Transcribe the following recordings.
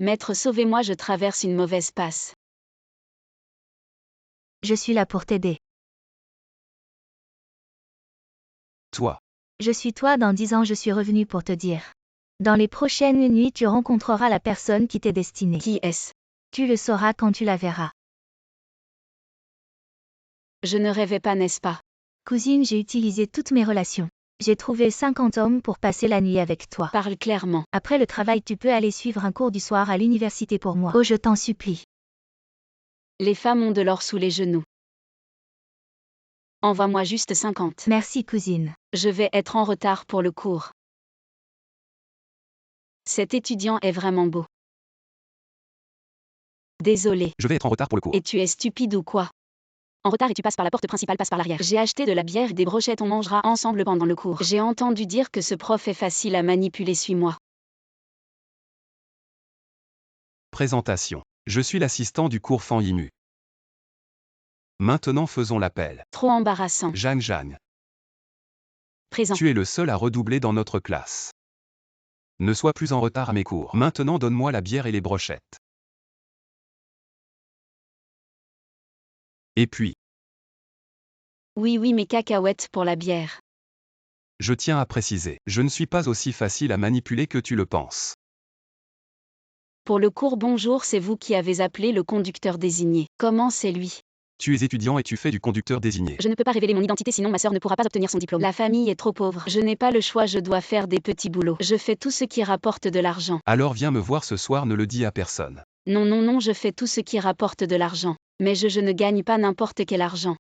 Maître, sauvez-moi, je traverse une mauvaise passe. Je suis là pour t'aider. Toi. Je suis toi, dans 10 ans je suis revenu pour te dire. Dans les prochaines nuits tu rencontreras la personne qui t'est destinée. Qui est-ce? Tu le sauras quand tu la verras. Je ne rêvais pas, n'est-ce pas? Cousine, j'ai utilisé toutes mes relations. J'ai trouvé 50 hommes pour passer la nuit avec toi. Parle clairement. Après le travail, tu peux aller suivre un cours du soir à l'université pour moi. Oh, je t'en supplie. Les femmes ont de l'or sous les genoux. Envoie-moi juste 50. Merci, cousine. Je vais être en retard pour le cours. Cet étudiant est vraiment beau. Désolé. Je vais être en retard pour le cours. Et tu es stupide ou quoi? En retard et tu passes par la porte principale, passe par l'arrière. J'ai acheté de la bière et des brochettes, on mangera ensemble pendant le cours. J'ai entendu dire que ce prof est facile à manipuler, suis-moi. Présentation. Je suis l'assistant du cours Fan Yimu. Maintenant faisons l'appel. Trop embarrassant. Jeanne. Présent. Tu es le seul à redoubler dans notre classe. Ne sois plus en retard à mes cours. Maintenant donne-moi la bière et les brochettes. Et puis, Oui, mes cacahuètes pour la bière. je tiens à préciser, je ne suis pas aussi facile à manipuler que tu le penses. Pour le cours, bonjour, c'est vous qui avez appelé le conducteur désigné. Comment c'est lui? Tu es étudiant et tu fais du conducteur désigné. Je ne peux pas révéler mon identité, sinon ma sœur ne pourra pas obtenir son diplôme. La famille est trop pauvre. Je n'ai pas le choix, je dois faire des petits boulots. Je fais tout ce qui rapporte de l'argent. Alors viens me voir ce soir, ne le dis à personne. Non, je fais tout ce qui rapporte de l'argent. Mais je ne gagne pas n'importe quel argent.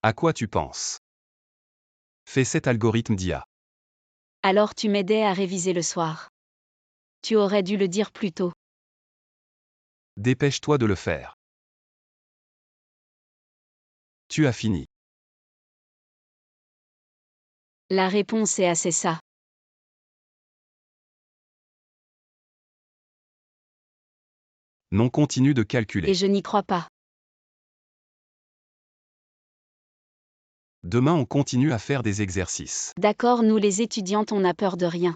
À quoi tu penses? Fais cet algorithme d'IA. Alors tu m'aidais à réviser le soir. Tu aurais dû le dire plus tôt. Dépêche-toi de le faire. Tu as fini. La réponse est assez ça. Non, continue de calculer. Et je n'y crois pas. Demain on continue à faire des exercices. D'accord, nous les étudiantes, on n'a peur de rien.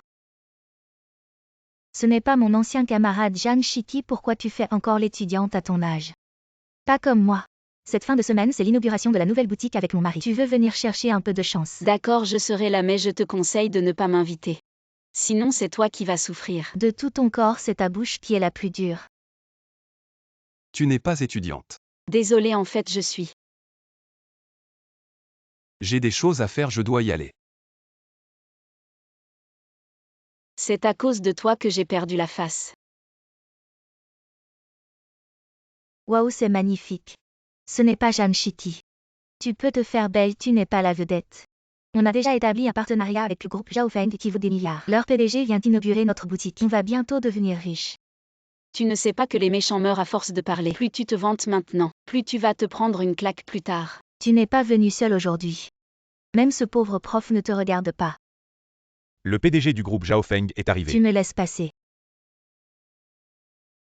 Ce n'est pas mon ancien camarade Jeanne Chiki, pourquoi tu fais encore l'étudiante à ton âge? Pas comme moi. Cette fin de semaine, c'est l'inauguration de la nouvelle boutique avec mon mari. Tu veux venir chercher un peu de chance? D'accord, je serai là, mais je te conseille de ne pas m'inviter. Sinon, c'est toi qui vas souffrir. De tout ton corps, c'est ta bouche qui est la plus dure. Tu n'es pas étudiante. Désolée, en fait, je suis. J'ai des choses à faire, je dois y aller. C'est à cause de toi que j'ai perdu la face. Waouh, c'est magnifique. Ce n'est pas Jeanne Chiki. Tu peux te faire belle, tu n'es pas la vedette. On a déjà établi un partenariat avec le groupe Zhaofeng qui vaut des milliards. Leur PDG vient d'inaugurer notre boutique. On va bientôt devenir riche. Tu ne sais pas que les méchants meurent à force de parler. Plus tu te vantes maintenant, plus tu vas te prendre une claque plus tard. Tu n'es pas venu seul aujourd'hui. Même ce pauvre prof ne te regarde pas. Le PDG du groupe Zhaofeng est arrivé. Tu me laisses passer.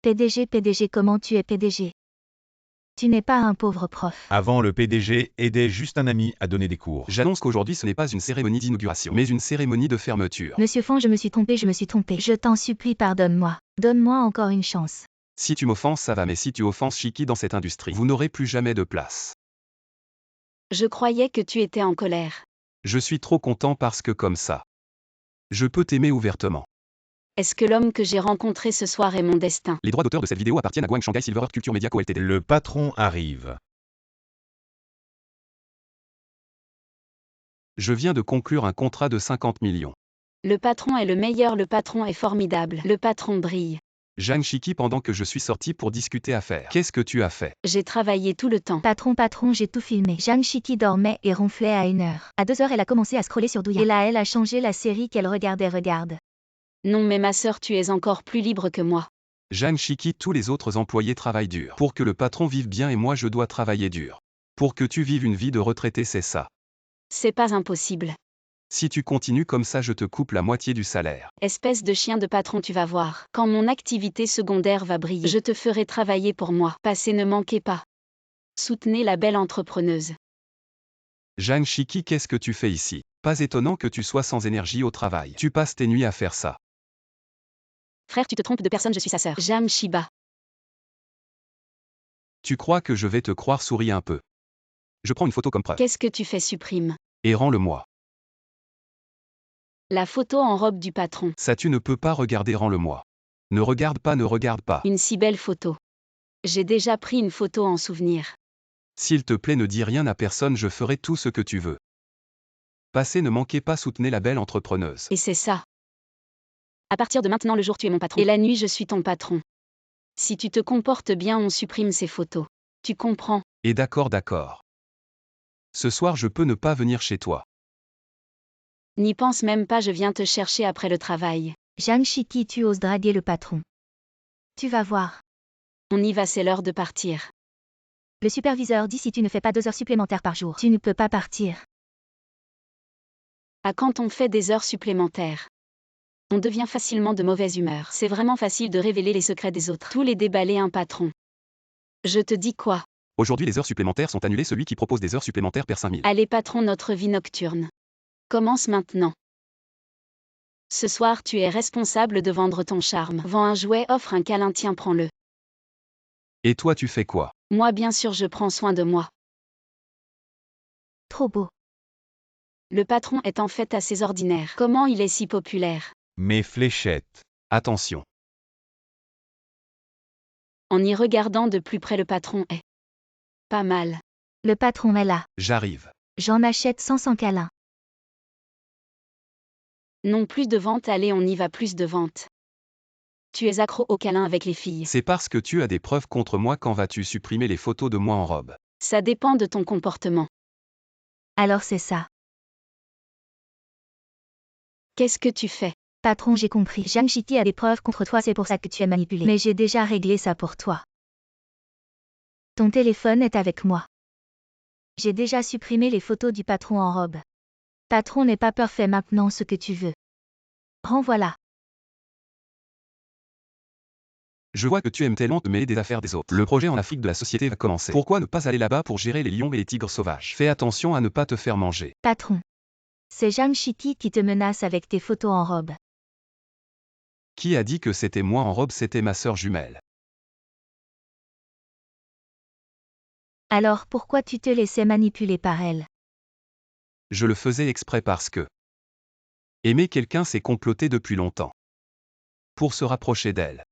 PDG, comment tu es PDG? Tu n'es pas un pauvre prof. Avant, le PDG aidait juste un ami à donner des cours. J'annonce qu'aujourd'hui ce n'est pas une cérémonie d'inauguration, mais une cérémonie de fermeture. Monsieur Fong, je me suis trompé. Je t'en supplie, pardonne-moi. Donne-moi encore une chance. Si tu m'offenses, ça va, mais si tu offenses Chiki dans cette industrie, vous n'aurez plus jamais de place. Je croyais que tu étais en colère. Je suis trop content parce que comme ça, je peux t'aimer ouvertement. Est-ce que l'homme que j'ai rencontré ce soir est mon destin? Les droits d'auteur de cette vidéo appartiennent à Guang Shanghai Silver Culture Media Co Ltd. Le patron arrive. Je viens de conclure un contrat de 50 millions. Le patron est le meilleur, le patron est formidable, le patron brille. Jeanne Chiki, pendant que je suis sorti pour discuter affaires. Qu'est-ce que tu as fait? J'ai travaillé tout le temps. Patron, j'ai tout filmé. Jeanne Chiki dormait et ronflait à 1h. À 2h, elle a commencé à scroller sur Douya. Et là, elle a changé la série qu'elle regardait. Regarde. Non, mais ma sœur, tu es encore plus libre que moi. Jeanne Chiki, tous les autres employés travaillent dur. Pour que le patron vive bien et moi je dois travailler dur. Pour que tu vives une vie de retraité, c'est ça. C'est pas impossible. Si tu continues comme ça, je te coupe la moitié du salaire. Espèce de chien de patron, tu vas voir. Quand mon activité secondaire va briller, je te ferai travailler pour moi. Passez, ne manquez pas. Soutenez la belle entrepreneuse. Jeanne Chiki, qu'est-ce que tu fais ici? Pas étonnant que tu sois sans énergie au travail. Tu passes tes nuits à faire ça. Frère, tu te trompes de personne, je suis sa sœur. Jam Shiba. Tu crois que je vais te croire, souris un peu. Je prends une photo comme preuve. Qu'est-ce que tu fais, supprime? Et rends-le-moi. La photo en robe du patron. Ça tu ne peux pas regarder, rends-le-moi. Ne regarde pas, ne regarde pas. Une si belle photo. J'ai déjà pris une photo en souvenir. S'il te plaît, ne dis rien à personne, je ferai tout ce que tu veux. Passez, ne manquez pas, soutenez la belle entrepreneuse. Et c'est ça. À partir de maintenant, le jour tu es mon patron. Et la nuit, je suis ton patron. Si tu te comportes bien, on supprime ces photos. Tu comprends? Et d'accord, d'accord. Ce soir, je peux ne pas venir chez toi. N'y pense même pas, je viens te chercher après le travail. Jeanne Chitty, tu oses draguer le patron. Tu vas voir. On y va, c'est l'heure de partir. Le superviseur dit si tu ne fais pas 2 heures supplémentaires par jour, tu ne peux pas partir. À quand on fait des heures supplémentaires? On devient facilement de mauvaise humeur. C'est vraiment facile de révéler les secrets des autres. Tous les déballer un patron. Je te dis quoi? Aujourd'hui, les heures supplémentaires sont annulées, celui qui propose des heures supplémentaires perd 5000. Allez patron, notre vie nocturne commence maintenant. Ce soir, tu es responsable de vendre ton charme. Vends un jouet, offre un câlin, tiens, prends-le. Et toi, tu fais quoi? Moi, bien sûr, je prends soin de moi. Trop beau. Le patron est en fait assez ordinaire. Comment il est si populaire? Mes fléchettes. Attention. En y regardant de plus près, le patron est pas mal. Le patron est là. J'arrive. J'en achète 100 câlins. Non, plus de vente, allez, on y va, plus de vente. Tu es accro au câlin avec les filles. C'est parce que tu as des preuves contre moi. Quand vas-tu supprimer les photos de moi en robe? Ça dépend de ton comportement. Alors c'est ça. Qu'est-ce que tu fais? Patron, j'ai compris. Jeanne Chitty a des preuves contre toi, c'est pour ça que tu es manipulé. Mais j'ai déjà réglé ça pour toi. Ton téléphone est avec moi. J'ai déjà supprimé les photos du patron en robe. Patron n'est pas peur, fais maintenant ce que tu veux. Renvoie-la. Je vois que tu aimes tellement te mêler des affaires des autres. Le projet en Afrique de la société va commencer. Pourquoi ne pas aller là-bas pour gérer les lions et les tigres sauvages? Fais attention à ne pas te faire manger. Patron. C'est Jeanne Chitty qui te menace avec tes photos en robe. Qui a dit que c'était moi en robe? C'était ma sœur jumelle. Alors pourquoi tu te laissais manipuler par elle? Je le faisais exprès parce que aimer quelqu'un, c'est comploter depuis longtemps. Pour se rapprocher d'elle.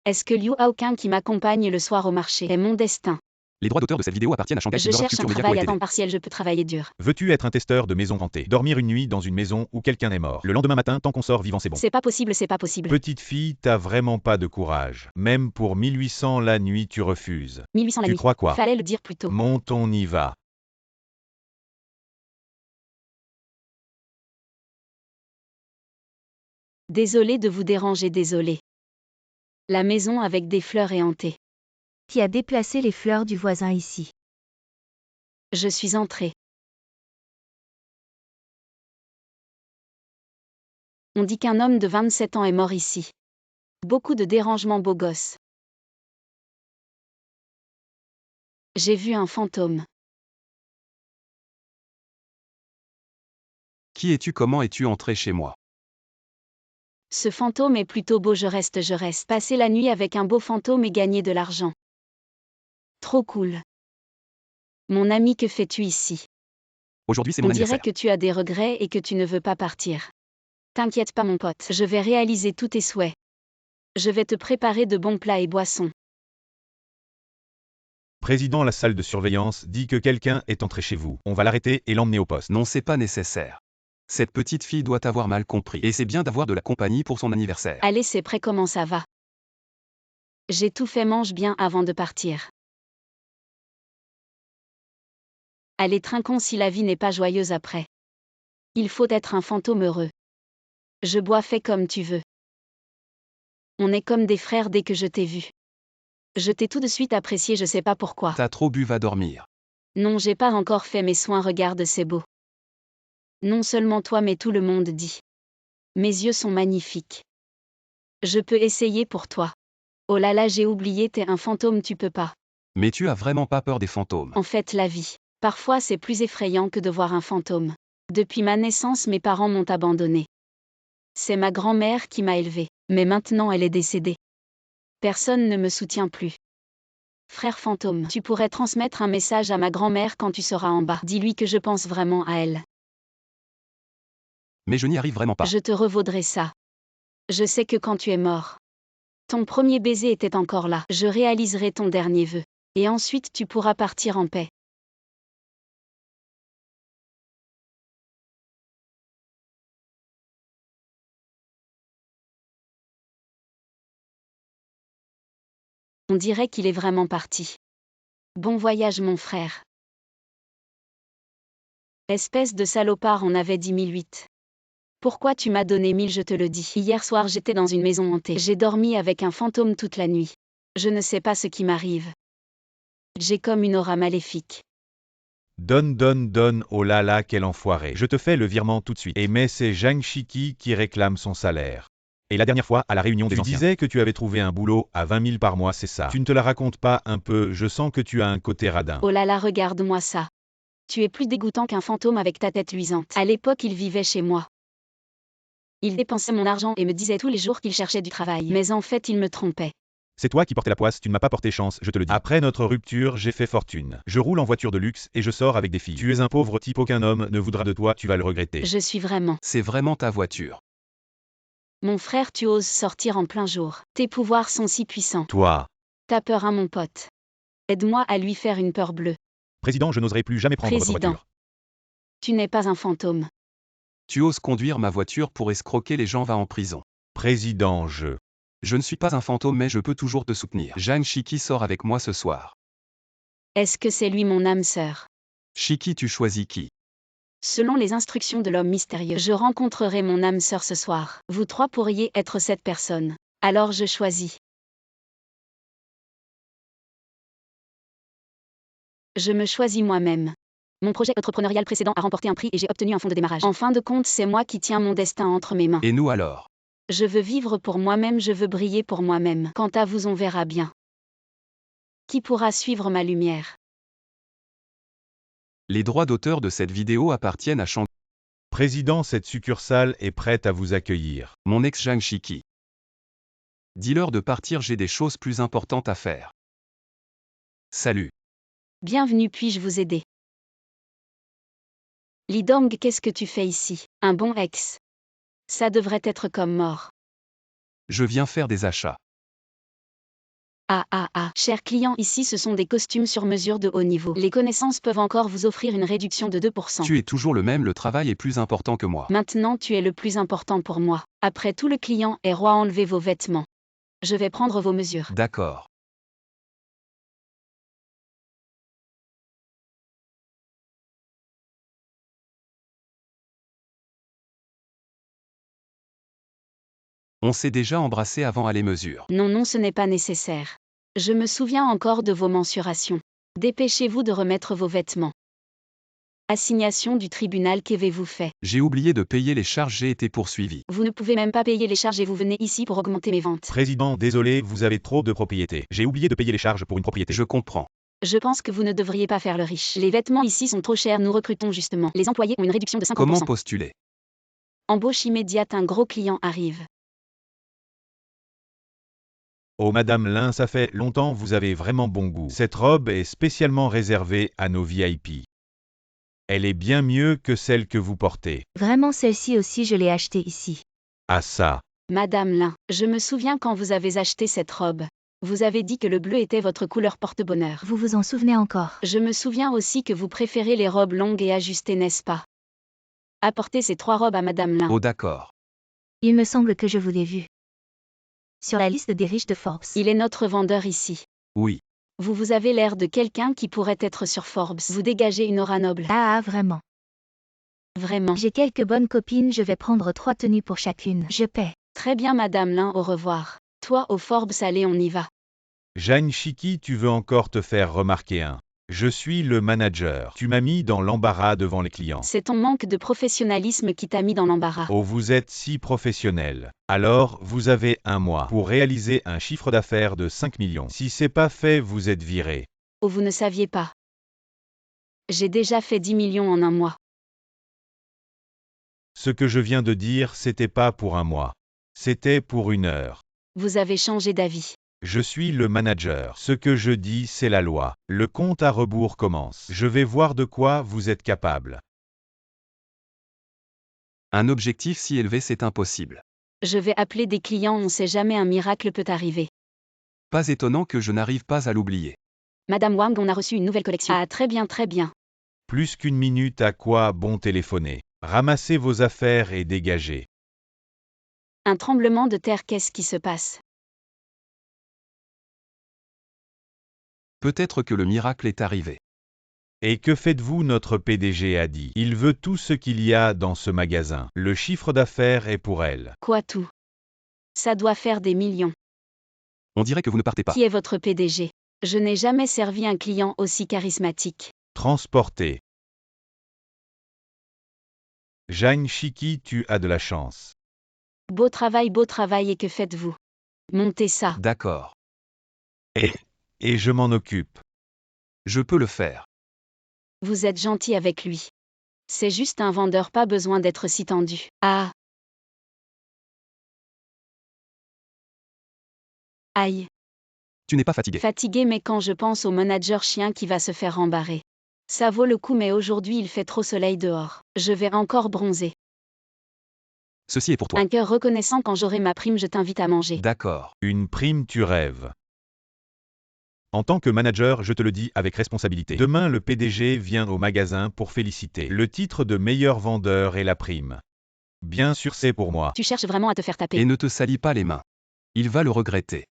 Est-ce que Liu Haoqing qui m'accompagne le soir au marché est mon destin? Les droits d'auteur de cette vidéo appartiennent à Shanghai Je Silver cherche un Culture Media travail à Co. temps Ltd. partiel, je peux travailler dur. Veux-tu être un testeur de maison hantée? Dormir une nuit dans une maison où quelqu'un est mort. Le lendemain matin, tant qu'on sort vivant, c'est bon. C'est pas possible, c'est pas possible. Petite fille, t'as vraiment pas de courage. Même pour 1800 la nuit, tu refuses. 1800 la Tu nuit. crois quoi? Fallait le dire plus tôt. Monte, on y va. Désolé de vous déranger, désolé. La maison avec des fleurs est hantée. Qui a déplacé les fleurs du voisin ici? Je suis entrée. On dit qu'un homme de 27 ans est mort ici. Beaucoup de dérangements, beau gosse. J'ai vu un fantôme. Qui es-tu? Comment es-tu entré chez moi? Ce fantôme est plutôt beau, je reste. Passer la nuit avec un beau fantôme et gagner de l'argent. Trop cool. Mon ami, que fais-tu ici? Aujourd'hui, c'est On mon dirait anniversaire. que tu as des regrets et que tu ne veux pas partir. T'inquiète pas, mon pote, je vais réaliser tous tes souhaits. Je vais te préparer de bons plats et boissons. Président, la salle de surveillance dit que quelqu'un est entré chez vous. On va l'arrêter et l'emmener au poste. Non, c'est pas nécessaire. Cette petite fille doit avoir mal compris. Et c'est bien d'avoir de la compagnie pour son anniversaire. Allez, c'est prêt, comment ça va? J'ai tout fait, mange bien avant de partir. Allez, trinquons si la vie n'est pas joyeuse après. Il faut être un fantôme heureux. Je bois, fais comme tu veux. On est comme des frères dès que je t'ai vu. Je t'ai tout de suite apprécié, je sais pas pourquoi. T'as trop bu, va dormir. Non, j'ai pas encore fait mes soins, regarde, c'est beau. Non seulement toi mais tout le monde dit. Mes yeux sont magnifiques. Je peux essayer pour toi. Oh là là, j'ai oublié, t'es un fantôme, tu peux pas. Mais tu as vraiment pas peur des fantômes? En fait, la vie. Parfois c'est plus effrayant que de voir un fantôme. Depuis ma naissance, mes parents m'ont abandonné. C'est ma grand-mère qui m'a élevée, mais maintenant elle est décédée. Personne ne me soutient plus. Frère fantôme, tu pourrais transmettre un message à ma grand-mère quand tu seras en bas. Dis-lui que je pense vraiment à elle. Mais je n'y arrive vraiment pas. Je te revaudrai ça. Je sais que quand tu es mort, ton premier baiser était encore là. Je réaliserai ton dernier vœu. Et ensuite tu pourras partir en paix. On dirait qu'il est vraiment parti. Bon voyage mon frère. Espèce de salopard, on avait dit 1008. Pourquoi tu m'as donné 1000, je te le dis. Hier soir j'étais dans une maison hantée. J'ai dormi avec un fantôme toute la nuit. Je ne sais pas ce qui m'arrive. J'ai comme une aura maléfique. Donne, oh là là, quel enfoiré. Je te fais le virement tout de suite. Et mais c'est Zhang Shiki qui réclame son salaire. Et la dernière fois, à la réunion des anciens, tu disais que tu avais trouvé un boulot à 20 000 par mois, c'est ça. Tu ne te la racontes pas un peu, je sens que tu as un côté radin. Oh là là, regarde-moi ça. Tu es plus dégoûtant qu'un fantôme avec ta tête luisante. À l'époque, il vivait chez moi. Il dépensait mon argent et me disait tous les jours qu'il cherchait du travail. Mais en fait, il me trompait. C'est toi qui portais la poisse, tu ne m'as pas porté chance, je te le dis. Après notre rupture, j'ai fait fortune. Je roule en voiture de luxe et je sors avec des filles. Tu es un pauvre type, aucun homme ne voudra de toi, tu vas le regretter. Je suis vraiment. C'est vraiment ta voiture. Mon frère, tu oses sortir en plein jour. Tes pouvoirs sont si puissants. Toi. T'as peur, hein, mon pote. Aide-moi à lui faire une peur bleue. Président, je n'oserai plus jamais prendre votre Président. voiture. Tu n'es pas un fantôme. Tu oses conduire ma voiture pour escroquer les gens, va en prison. Président, Je ne suis pas un fantôme mais je peux toujours te soutenir. Zhang Shiki sort avec moi ce soir. Est-ce que c'est lui mon âme sœur? Shiki, tu choisis qui? Selon les instructions de l'homme mystérieux, je rencontrerai mon âme sœur ce soir. Vous trois pourriez être cette personne. Alors je choisis. Je me choisis moi-même. Mon projet entrepreneurial précédent a remporté un prix et j'ai obtenu un fonds de démarrage. En fin de compte, c'est moi qui tiens mon destin entre mes mains. Et nous alors? Je veux vivre pour moi-même, je veux briller pour moi-même. Quant à vous, on verra bien. Qui pourra suivre ma lumière? Les droits d'auteur de cette vidéo appartiennent à Shang. Président, cette succursale est prête à vous accueillir. Mon ex Zhang Shiki. Dis-leur de partir, j'ai des choses plus importantes à faire. Salut. Bienvenue, puis-je vous aider? Li Dong, qu'est-ce que tu fais ici? Un bon ex. Ça devrait être comme mort. Je viens faire des achats. Chers clients, ici ce sont des costumes sur mesure de haut niveau. Les connaissances peuvent encore vous offrir une réduction de 2%. Tu es toujours le même, le travail est plus important que moi. Maintenant tu es le plus important pour moi. Après tout, le client est roi, enlevez vos vêtements. Je vais prendre vos mesures. D'accord. On s'est déjà embrassé avant les mesures. Non, ce n'est pas nécessaire. Je me souviens encore de vos mensurations. Dépêchez-vous de remettre vos vêtements. Assignation du tribunal, qu'avez-vous fait? J'ai oublié de payer les charges, j'ai été poursuivi. Vous ne pouvez même pas payer les charges et vous venez ici pour augmenter mes ventes. Président, désolé, vous avez trop de propriétés. J'ai oublié de payer les charges pour une propriété. Je comprends. Je pense que vous ne devriez pas faire le riche. Les vêtements ici sont trop chers, nous recrutons justement. Les employés ont une réduction de 50%. Comment postuler? Embauche immédiate, un gros client arrive. Oh Madame Lin, ça fait longtemps, vous avez vraiment bon goût. Cette robe est spécialement réservée à nos VIP. Elle est bien mieux que celle que vous portez. Vraiment, celle-ci aussi, je l'ai achetée ici. Ah ça. Madame Lin, je me souviens quand vous avez acheté cette robe. Vous avez dit que le bleu était votre couleur porte-bonheur. Vous vous en souvenez encore? Je me souviens aussi que vous préférez les robes longues et ajustées, n'est-ce pas? Apportez ces 3 robes à Madame Lin. Oh d'accord. Il me semble que je vous l'ai vu. Sur la liste des riches de Forbes. Il est notre vendeur ici. Oui. Vous avez l'air de quelqu'un qui pourrait être sur Forbes. Vous dégagez une aura noble. Vraiment. Vraiment. J'ai quelques bonnes copines, je vais prendre 3 tenues pour chacune. Je paie. Très bien Madame Lin, au revoir. Toi au Forbes, allez, on y va. Zhang Shiki, tu veux encore te faire remarquer un. Je suis le manager. Tu m'as mis dans l'embarras devant les clients. C'est ton manque de professionnalisme qui t'a mis dans l'embarras. Oh, vous êtes si professionnel. Alors, vous avez un mois pour réaliser un chiffre d'affaires de 5 millions. Si c'est pas fait, vous êtes viré. Oh, vous ne saviez pas. J'ai déjà fait 10 millions en un mois. Ce que je viens de dire, c'était pas pour un mois. C'était pour 1 heure. Vous avez changé d'avis. Je suis le manager. Ce que je dis, c'est la loi. Le compte à rebours commence. Je vais voir de quoi vous êtes capable. Un objectif si élevé, c'est impossible. Je vais appeler des clients, on sait jamais, un miracle peut arriver. Pas étonnant que je n'arrive pas à l'oublier. Madame Wang, on a reçu une nouvelle collection. Ah, très bien, très bien. Plus qu'1 minute, à quoi bon téléphoner? Ramassez vos affaires et dégagez. Un tremblement de terre, qu'est-ce qui se passe? Peut-être que le miracle est arrivé. Et que faites-vous? Notre PDG a dit. Il veut tout ce qu'il y a dans ce magasin. Le chiffre d'affaires est pour elle. Quoi tout? Ça doit faire des millions. On dirait que vous ne partez pas. Qui est votre PDG? Je n'ai jamais servi un client aussi charismatique. Transporté. Zhang Shiki, tu as de la chance. Beau travail, et que faites-vous? Montez ça. D'accord. Et je m'en occupe. Je peux le faire. Vous êtes gentil avec lui. C'est juste un vendeur, pas besoin d'être si tendu. Ah. Aïe. Tu n'es pas fatigué. Fatigué, mais quand je pense au manager chien qui va se faire embarrer. Ça vaut le coup, mais aujourd'hui il fait trop soleil dehors. Je vais encore bronzer. Ceci est pour toi. Un cœur reconnaissant, quand j'aurai ma prime, je t'invite à manger. D'accord. Une prime, tu rêves. En tant que manager, je te le dis avec responsabilité. Demain, le PDG vient au magasin pour féliciter. Le titre de meilleur vendeur et la prime. Bien sûr, c'est pour moi. Tu cherches vraiment à te faire taper. Et ne te salis pas les mains. Il va le regretter.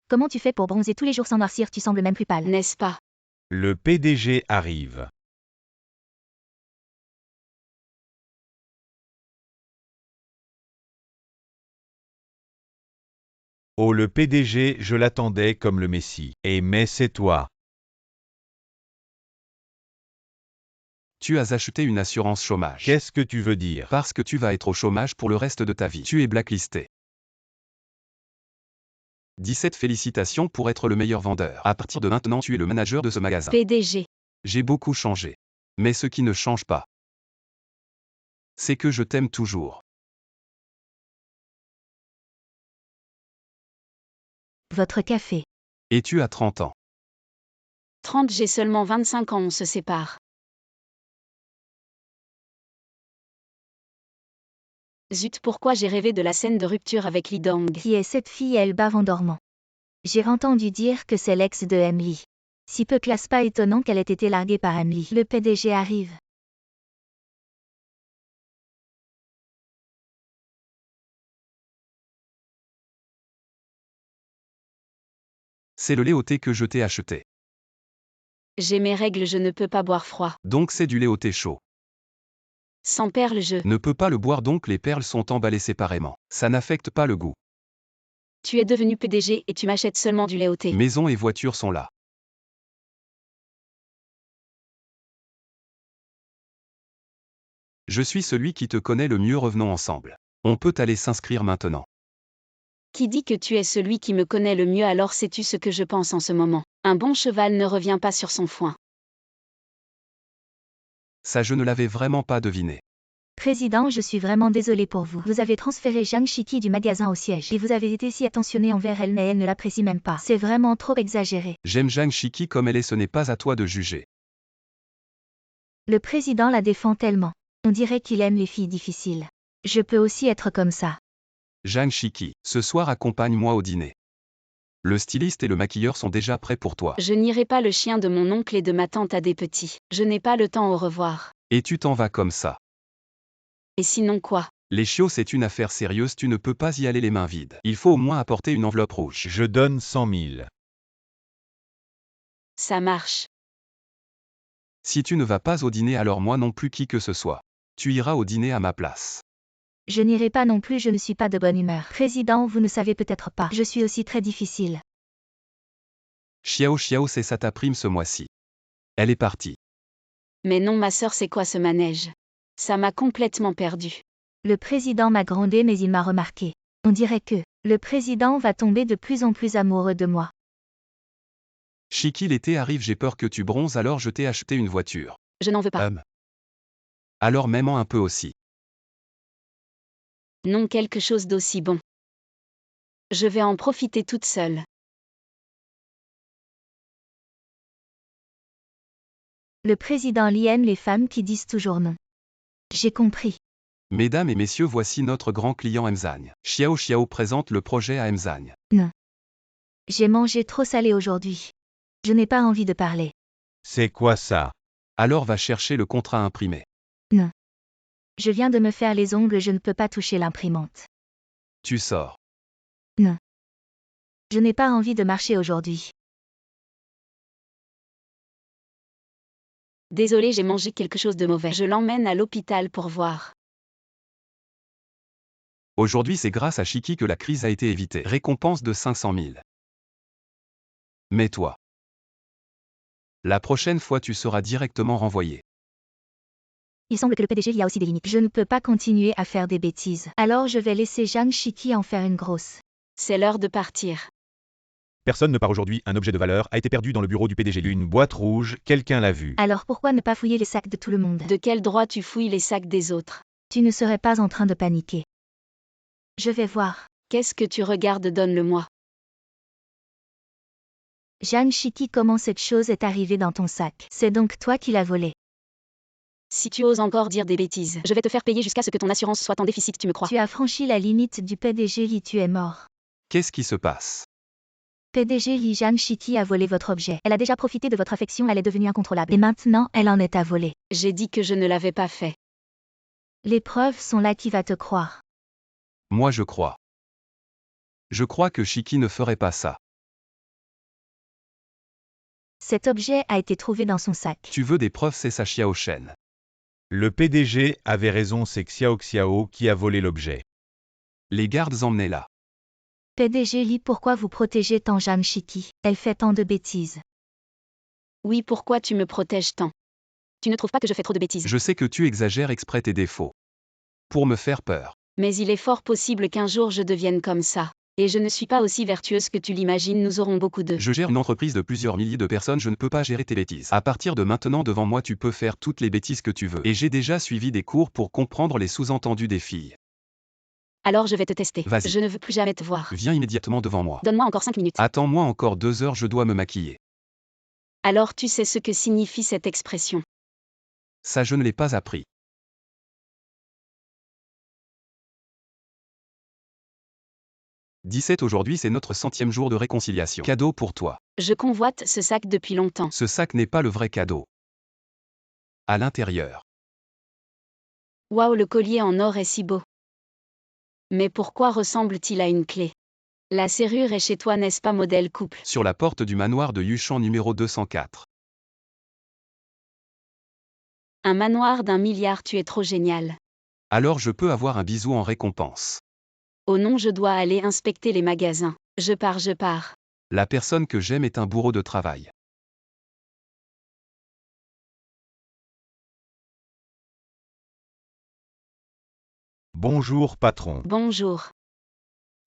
Comment tu fais pour bronzer tous les jours sans noircir? Tu sembles même plus pâle. N'est-ce pas? Le PDG arrive. Oh, le PDG, je l'attendais comme le Messie. Mais c'est toi. Tu as acheté une assurance chômage. Qu'est-ce que tu veux dire? Parce que tu vas être au chômage pour le reste de ta vie. Tu es blacklisté. 17 félicitations pour être le meilleur vendeur. À partir de maintenant, tu es le manager de ce magasin. PDG. J'ai beaucoup changé. Mais ce qui ne change pas, c'est que je t'aime toujours. Votre café. Et tu as 30 ans. 30, j'ai seulement 25 ans, on se sépare. Zut, pourquoi j'ai rêvé de la scène de rupture avec Li Dong? Qui est cette fille? Elle bave en dormant. J'ai entendu dire que c'est l'ex de Emily. Si peu classe, pas étonnant qu'elle ait été larguée par Emily. Le PDG arrive. C'est le lait au thé que je t'ai acheté. J'ai mes règles, je ne peux pas boire froid. Donc c'est du lait au thé chaud. Sans perles, je... Ne peux pas le boire, donc les perles sont emballées séparément. Ça n'affecte pas le goût. Tu es devenu PDG et tu m'achètes seulement du lait au thé. Maison et voiture sont là. Je suis celui qui te connaît le mieux, revenons ensemble. On peut aller s'inscrire maintenant. Qui dit que tu es celui qui me connaît le mieux? Alors sais-tu ce que je pense en ce moment? Un bon cheval ne revient pas sur son foin. Ça, je ne l'avais vraiment pas deviné. Président, je suis vraiment désolé pour vous. Vous avez transféré Zhang Shiki du magasin au siège. Et vous avez été si attentionné envers elle, mais elle ne l'apprécie même pas. C'est vraiment trop exagéré. J'aime Zhang Shiki comme elle est, ce n'est pas à toi de juger. Le président la défend tellement. On dirait qu'il aime les filles difficiles. Je peux aussi être comme ça. Zhang Shiki, ce soir accompagne-moi au dîner. Le styliste et le maquilleur sont déjà prêts pour toi. Je n'irai pas, le chien de mon oncle et de ma tante a des petits. Je n'ai pas le temps, au revoir. Et tu t'en vas comme ça. Et sinon quoi? Les chiots, c'est une affaire sérieuse, tu ne peux pas y aller les mains vides. Il faut au moins apporter une enveloppe rouge. Je donne 100 000. Ça marche. Si tu ne vas pas au dîner, alors moi non plus, qui que ce soit. Tu iras au dîner à ma place. Je n'irai pas non plus, je ne suis pas de bonne humeur. Président, vous ne savez peut-être pas. Je suis aussi très difficile. Xiao, c'est ça ta prime ce mois-ci. Elle est partie. Mais non, ma sœur, c'est quoi ce manège? Ça m'a complètement perdu. Le président m'a grondé, mais il m'a remarqué. On dirait que le président va tomber de plus en plus amoureux de moi. Shiki, l'été arrive, j'ai peur que tu bronzes, alors je t'ai acheté une voiture. Je n'en veux pas. Alors m'aimant un peu aussi. Non, quelque chose d'aussi bon. Je vais en profiter toute seule. Le président Lee aime les femmes qui disent toujours non. J'ai compris. Mesdames et messieurs, voici notre grand client Emzang. Xiao Xiao présente le projet à Emzang. Non. J'ai mangé trop salé aujourd'hui. Je n'ai pas envie de parler. C'est quoi ça? Alors va chercher le contrat imprimé. Non. Je viens de me faire les ongles, je ne peux pas toucher l'imprimante. Tu sors. Non. Je n'ai pas envie de marcher aujourd'hui. Désolé, j'ai mangé quelque chose de mauvais. Je l'emmène à l'hôpital pour voir. Aujourd'hui, c'est grâce à Shiki que la crise a été évitée. Récompense de 500 000. Mais toi. La prochaine fois, tu seras directement renvoyé. Il semble que le PDG y a aussi des limites. Je ne peux pas continuer à faire des bêtises. Alors je vais laisser Zhang Shiki en faire une grosse. C'est l'heure de partir. Personne ne part aujourd'hui, un objet de valeur a été perdu dans le bureau du PDG. Une boîte rouge, quelqu'un l'a vue. Alors pourquoi ne pas fouiller les sacs de tout le monde? De quel droit tu fouilles les sacs des autres? Tu ne serais pas en train de paniquer. Je vais voir. Qu'est-ce que tu regardes? Donne-le-moi. Zhang Shiki, comment cette chose est arrivée dans ton sac? C'est donc toi qui l'as volé. Si tu oses encore dire des bêtises, je vais te faire payer jusqu'à ce que ton assurance soit en déficit, tu me crois? Tu as franchi la limite du PDG Lee, tu es mort. Qu'est-ce qui se passe? PDG Lee, Zhang Shiki a volé votre objet. Elle a déjà profité de votre affection, elle est devenue incontrôlable. Et maintenant, elle en est à voler. J'ai dit que je ne l'avais pas fait. Les preuves sont là, qui va te croire? Moi je crois. Je crois que Shiki ne ferait pas ça. Cet objet a été trouvé dans son sac. Tu veux des preuves? C'est sa Xiao Shen. Le PDG avait raison, c'est Xiao Xiao qui a volé l'objet. Les gardes emmenez-la. PDG Lee, pourquoi vous protégez tant Zhang Shiki? Elle fait tant de bêtises. Oui, pourquoi tu me protèges tant? Tu ne trouves pas que je fais trop de bêtises? Je sais que tu exagères exprès tes défauts. Pour me faire peur. Mais il est fort possible qu'un jour je devienne comme ça. Et je ne suis pas aussi vertueuse que tu l'imagines, nous aurons beaucoup de... Je gère une entreprise de plusieurs milliers de personnes, je ne peux pas gérer tes bêtises. À partir de maintenant, devant moi, tu peux faire toutes les bêtises que tu veux. Et j'ai déjà suivi des cours pour comprendre les sous-entendus des filles. Alors je vais te tester. Vas-y. Je ne veux plus jamais te voir. Viens immédiatement devant moi. Donne-moi encore 5 minutes. Attends-moi encore 2 heures, je dois me maquiller. Alors tu sais ce que signifie cette expression? Ça, je ne l'ai pas appris. « 17 aujourd'hui, c'est notre 100e jour de réconciliation. Cadeau pour toi. Je convoite ce sac depuis longtemps. Ce sac n'est pas le vrai cadeau. À l'intérieur. Waouh, le collier en or est si beau. Mais pourquoi ressemble-t-il à une clé? La serrure est chez toi, n'est-ce pas, modèle couple? Sur la porte du manoir de Yushan numéro 204. Un manoir d'1 milliard, tu es trop génial. Alors je peux avoir un bisou en récompense. Oh non, je dois aller inspecter les magasins. Je pars. La personne que j'aime est un bourreau de travail. Bonjour patron. Bonjour.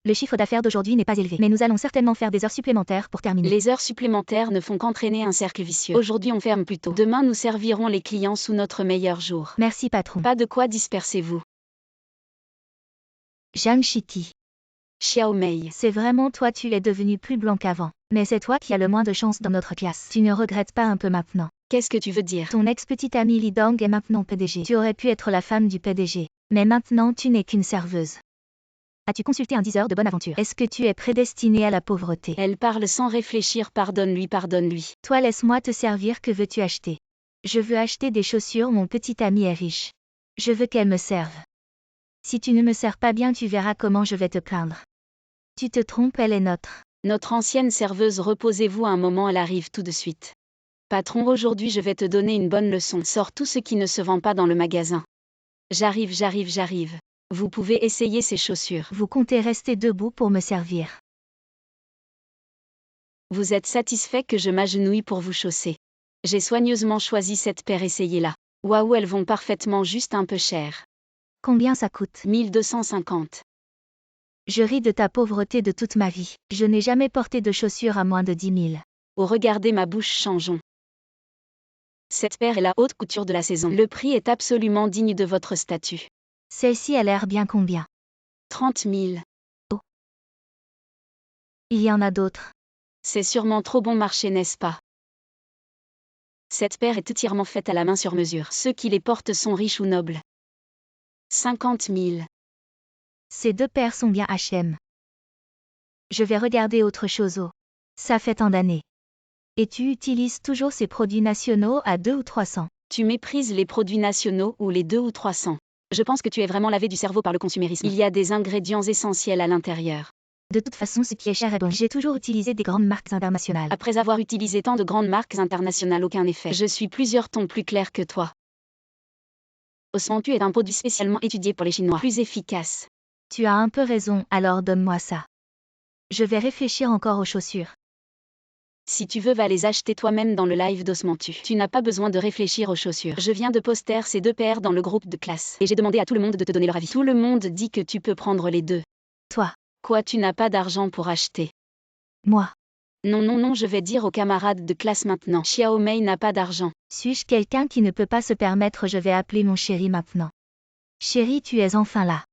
Le chiffre d'affaires d'aujourd'hui n'est pas élevé, mais nous allons certainement faire des heures supplémentaires pour terminer. Les heures supplémentaires ne font qu'entraîner un cercle vicieux. Aujourd'hui on ferme plus tôt. Demain nous servirons les clients sous notre meilleur jour. Merci patron. Pas de quoi, dispersez-vous. Zhang Shiki. Xiao Mei. C'est vraiment toi, tu es devenu plus blanc qu'avant. Mais c'est toi qui as le moins de chance dans notre classe. Tu ne regrettes pas un peu maintenant? Qu'est-ce que tu veux dire? Ton ex-petite amie Li Dong est maintenant PDG. Tu aurais pu être la femme du PDG. Mais maintenant tu n'es qu'une serveuse. As-tu consulté un 10 heures de bonne aventure? Est-ce que tu es prédestiné à la pauvreté? Elle parle sans réfléchir, pardonne-lui. Toi, laisse-moi te servir, que veux-tu acheter? Je veux acheter des chaussures, mon petit ami est riche. Je veux qu'elle me serve. Si tu ne me sers pas bien, tu verras comment je vais te plaindre. Tu te trompes, elle est notre. Notre ancienne serveuse, reposez-vous un moment, elle arrive tout de suite. Patron, aujourd'hui je vais te donner une bonne leçon. Sors tout ce qui ne se vend pas dans le magasin. J'arrive. Vous pouvez essayer ces chaussures. Vous comptez rester debout pour me servir. Vous êtes satisfait que je m'agenouille pour vous chausser? J'ai soigneusement choisi cette paire, essayez-la. Waouh, elles vont parfaitement, juste un peu cher. Combien ça coûte? 1250. Je ris de ta pauvreté de toute ma vie. Je n'ai jamais porté de chaussures à moins de 10 000. Oh, regardez ma bouche, changeons. Cette paire est la haute couture de la saison. Le prix est absolument digne de votre statut. Celle-ci a l'air bien combien? 30 000. Il y en a d'autres. C'est sûrement trop bon marché, n'est-ce pas? Cette paire est entièrement faite à la main sur mesure. Ceux qui les portent sont riches ou nobles. 50 000. Ces deux paires sont bien H&M. Je vais regarder autre chose. Oh. Ça fait tant d'années. Et tu utilises toujours ces produits nationaux à 2 ou 300. Tu méprises les produits nationaux ou les 2 ou 300. Je pense que tu es vraiment lavé du cerveau par le consumérisme. Il y a des ingrédients essentiels à l'intérieur. De toute façon, ce qui est cher est bon. J'ai toujours utilisé des grandes marques internationales. Après avoir utilisé tant de grandes marques internationales, aucun effet. Je suis plusieurs tons plus clair que toi. Osmantu est un produit spécialement étudié pour les Chinois. Plus efficace. Tu as un peu raison, alors donne-moi ça. Je vais réfléchir encore aux chaussures. Si tu veux, va les acheter toi-même dans le live d'Osmantu. Tu n'as pas besoin de réfléchir aux chaussures. Je viens de poster ces deux paires dans le groupe de classe. Et j'ai demandé à tout le monde de te donner leur avis. Tout le monde dit que tu peux prendre les deux. Toi. Quoi, tu n'as pas d'argent pour acheter? Moi. Non, je vais dire aux camarades de classe maintenant. Xiaomei n'a pas d'argent. Suis-je quelqu'un qui ne peut pas se permettre? Je vais appeler mon chéri maintenant. Chéri, tu es enfin là.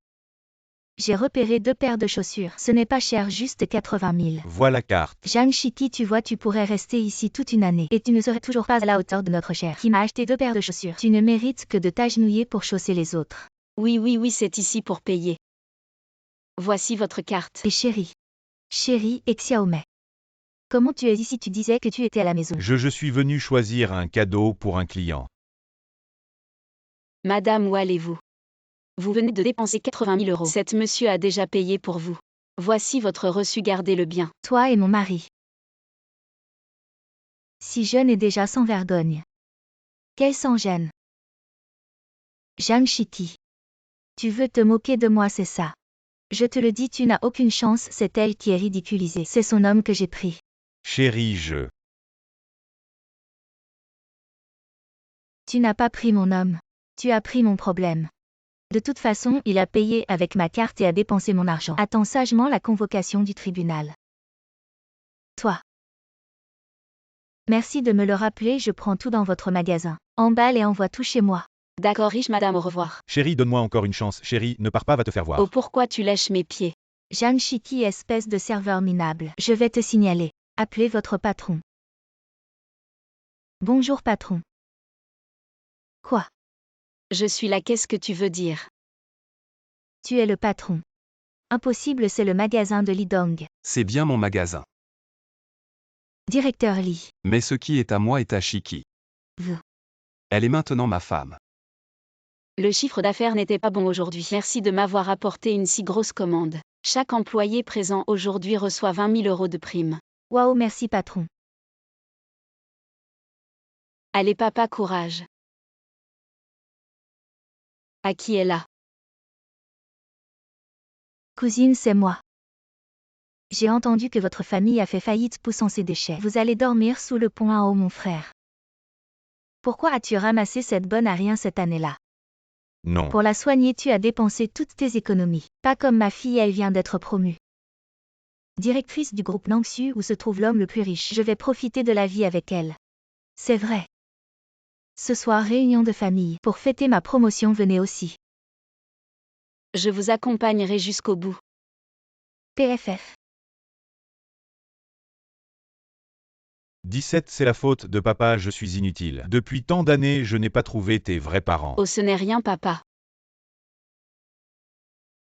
J'ai repéré deux paires de chaussures. Ce n'est pas cher, juste 80 000. Voilà carte. Zhang Shiti, tu vois, tu pourrais rester ici toute une année. Et tu ne serais toujours pas à la hauteur de notre cher qui m'a acheté deux paires de chaussures. Tu ne mérites que de t'agenouiller pour chausser les autres. Oui, c'est ici pour payer. Voici votre carte. Et chéri. Chéri et Xiaomei. Comment tu es ici? Tu disais que tu étais à la maison. Je suis venu choisir un cadeau pour un client. Madame, où allez-vous? Vous venez de dépenser 80 000 euros. Cet monsieur a déjà payé pour vous. Voici votre reçu, gardez-le bien. Toi et mon mari. Si jeune et déjà sans vergogne. Quel sans-gêne. Zhang Shiti. Tu veux te moquer de moi, c'est ça? Je te le dis, tu n'as aucune chance, c'est elle qui est ridiculisée. C'est son homme que j'ai pris. Chérie, Tu n'as pas pris mon homme. Tu as pris mon problème. De toute façon, il a payé avec ma carte et a dépensé mon argent. Attends sagement la convocation du tribunal. Toi. Merci de me le rappeler, je prends tout dans votre magasin. Emballe et envoie tout chez moi. D'accord, riche madame, au revoir. Chérie, donne-moi encore une chance. Chérie, ne pars pas, va te faire voir. Oh, pourquoi tu lèches mes pieds? Zhang Shiti, espèce de serveur minable. Je vais te signaler. Appelez votre patron. Bonjour patron. Quoi? Je suis là, qu'est-ce que tu veux dire? Tu es le patron. Impossible, c'est le magasin de Lidong. C'est bien mon magasin. Directeur Li. Mais ce qui est à moi est à Shiki. Vous. Elle est maintenant ma femme. Le chiffre d'affaires n'était pas bon aujourd'hui. Merci de m'avoir apporté une si grosse commande. Chaque employé présent aujourd'hui reçoit 20 000 euros de prime. Waouh, merci patron. Allez papa, courage. À qui est là? Cousine, c'est moi. J'ai entendu que votre famille a fait faillite poussant ses déchets. Vous allez dormir sous le pont à eau, mon frère. Pourquoi as-tu ramassé cette bonne à rien cette année-là? Non. Pour la soigner, tu as dépensé toutes tes économies. Pas comme ma fille, elle vient d'être promue. Directrice du groupe Nangsu où se trouve l'homme le plus riche. Je vais profiter de la vie avec elle. C'est vrai. Ce soir, réunion de famille. Pour fêter ma promotion, venez aussi. Je vous accompagnerai jusqu'au bout. PFF. 17 C'est la faute de papa, je suis inutile. Depuis tant d'années, je n'ai pas trouvé tes vrais parents. Oh, ce n'est rien papa.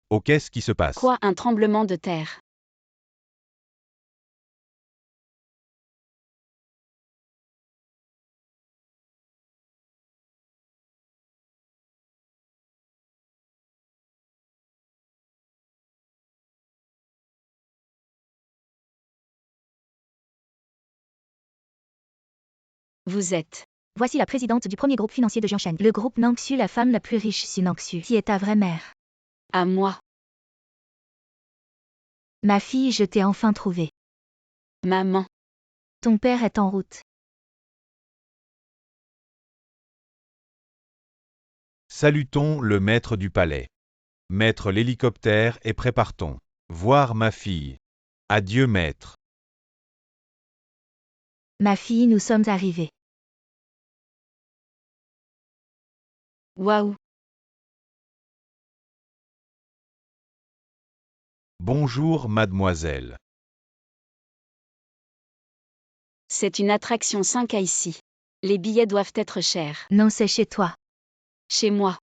Oh, qu'est-ce qui se passe? Quoi, un tremblement de terre? Vous êtes. Voici la présidente du premier groupe financier de Jianshan. Le groupe Nangsu, la femme la plus riche si Nangsu. Qui est ta vraie mère? À moi. Ma fille, je t'ai enfin trouvée. Maman. Ton père est en route. Salutons le maître du palais. Maître l'hélicoptère et préparons. Voir ma fille. Adieu maître. Ma fille, nous sommes arrivés. Waouh. Bonjour mademoiselle. C'est une attraction 5 à ici. Les billets doivent être chers. Non, c'est chez toi. Chez moi.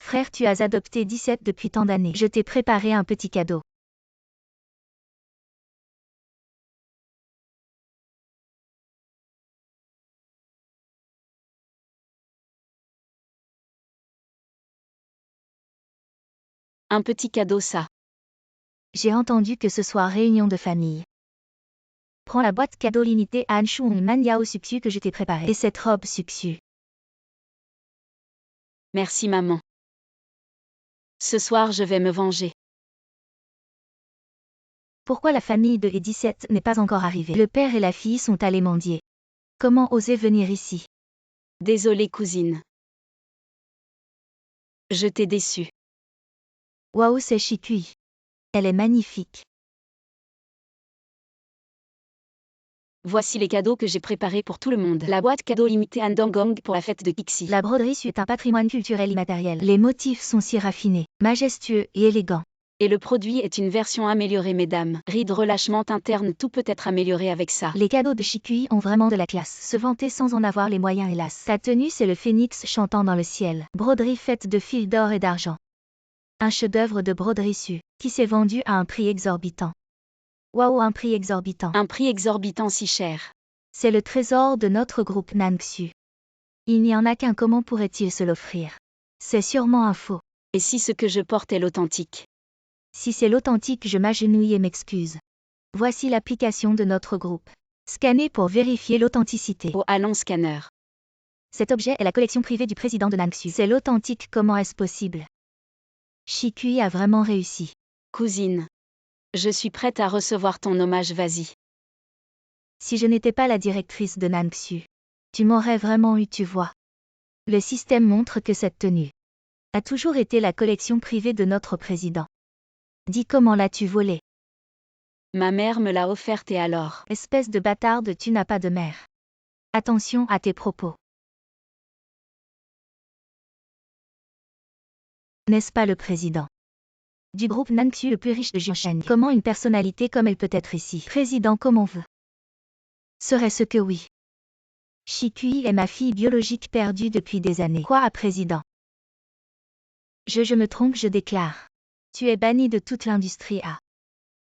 Frère, tu as adopté 17 depuis tant d'années. Je t'ai préparé un petit cadeau. Un petit cadeau ça. J'ai entendu que ce soit réunion de famille. Prends la boîte cadeau limitée Anshu Man Yao Suxu que je t'ai préparée. Et cette robe Suxu. Merci maman. Ce soir je vais me venger. Pourquoi la famille de E17 n'est pas encore arrivée? Le père et la fille sont allés mendier. Comment oser venir ici? Désolée cousine. Je t'ai déçue. Waouh, c'est Shikui. Elle est magnifique. Voici les cadeaux que j'ai préparés pour tout le monde. La boîte cadeau limitée Andangong pour la fête de Kixi. La broderie est un patrimoine culturel immatériel. Les motifs sont si raffinés, majestueux et élégants. Et le produit est une version améliorée mesdames. Rides relâchement interne, tout peut être amélioré avec ça. Les cadeaux de Shikui ont vraiment de la classe. Se vanter sans en avoir les moyens hélas. Sa tenue c'est le phénix chantant dans le ciel. Broderie faite de fils d'or et d'argent. Un chef-d'œuvre de broderie su, qui s'est vendu à un prix exorbitant. Waouh, un prix exorbitant. Un prix exorbitant si cher. C'est le trésor de notre groupe Nangxu. Il n'y en a qu'un, comment pourrait-il se l'offrir? C'est sûrement un faux. Et si ce que je porte est l'authentique? Si c'est l'authentique, je m'agenouille et m'excuse. Voici l'application de notre groupe. Scanner pour vérifier l'authenticité. Oh, allons scanner. Cet objet est la collection privée du président de Nangxu. C'est l'authentique, comment est-ce possible? Shikui a vraiment réussi. Cousine. Je suis prête à recevoir ton hommage, vas-y. Si je n'étais pas la directrice de Nangxu, tu m'aurais vraiment eu, tu vois. Le système montre que cette tenue a toujours été la collection privée de notre président. Dis, comment l'as-tu volée? Ma mère me l'a offerte et alors? Espèce de bâtarde, tu n'as pas de mère. Attention à tes propos. N'est-ce pas le président du groupe Nangxu le plus riche de Jianshan? Comment une personnalité comme elle peut être ici? Président comme on veut. Serait-ce que oui? Shikui est ma fille biologique perdue depuis des années. Quoi à président? Je me trompe, je déclare. Tu es banni de toute l'industrie A.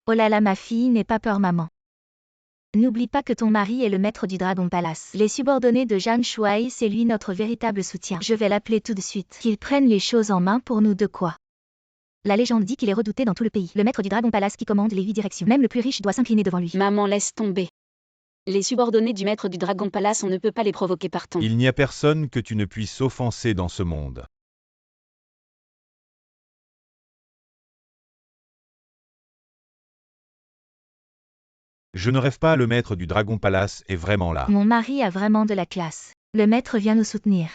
Oh là là, ma fille, n'aie pas peur maman. N'oublie pas que ton mari est le maître du Dragon Palace. Les subordonnés de Zhang Shuai, c'est lui notre véritable soutien. Je vais l'appeler tout de suite. Qu'il prenne les choses en main pour nous de quoi. La légende dit qu'il est redouté dans tout le pays. Le maître du Dragon Palace qui commande les 8 directions. Même le plus riche doit s'incliner devant lui. Maman, laisse tomber. Les subordonnés du maître du Dragon Palace, on ne peut pas les provoquer par ton. Il n'y a personne que tu ne puisses offenser dans ce monde. Je ne rêve pas, le maître du Dragon Palace est vraiment là. Mon mari a vraiment de la classe. Le maître vient nous soutenir.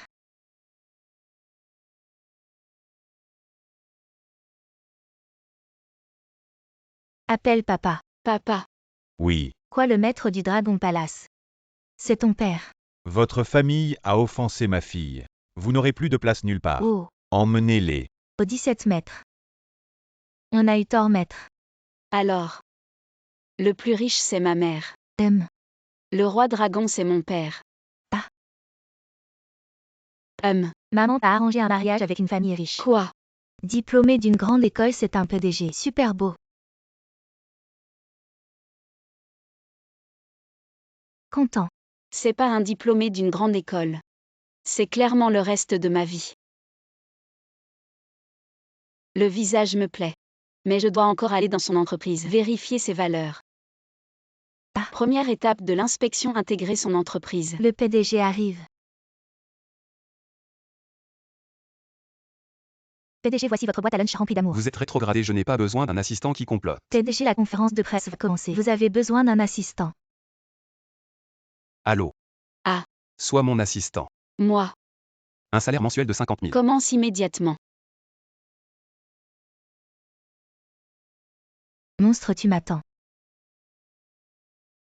Appelle papa. Papa. Oui. Quoi, le maître du Dragon Palace? C'est ton père. Votre famille a offensé ma fille. Vous n'aurez plus de place nulle part. Oh. Emmenez-les. Au 17 mètres. On a eu tort, maître. Alors. Le plus riche, c'est ma mère. Le roi dragon, c'est mon père. Ah. Maman t'a arrangé un mariage avec une famille riche. Quoi? Diplômé d'une grande école, c'est un PDG. Super beau. Content. C'est pas un diplômé d'une grande école. C'est clairement le reste de ma vie. Le visage me plaît. Mais je dois encore aller dans son entreprise, vérifier ses valeurs. Première étape de l'inspection, intégrer son entreprise. Le PDG arrive. PDG, voici votre boîte à lunch remplie d'amour. Vous êtes rétrogradé, je n'ai pas besoin d'un assistant qui complote. PDG, la conférence de presse va commencer. Vous avez besoin d'un assistant. Allô? Ah. Sois mon assistant. Moi. Un salaire mensuel de 50 000. Commence immédiatement. Monstre, tu m'attends.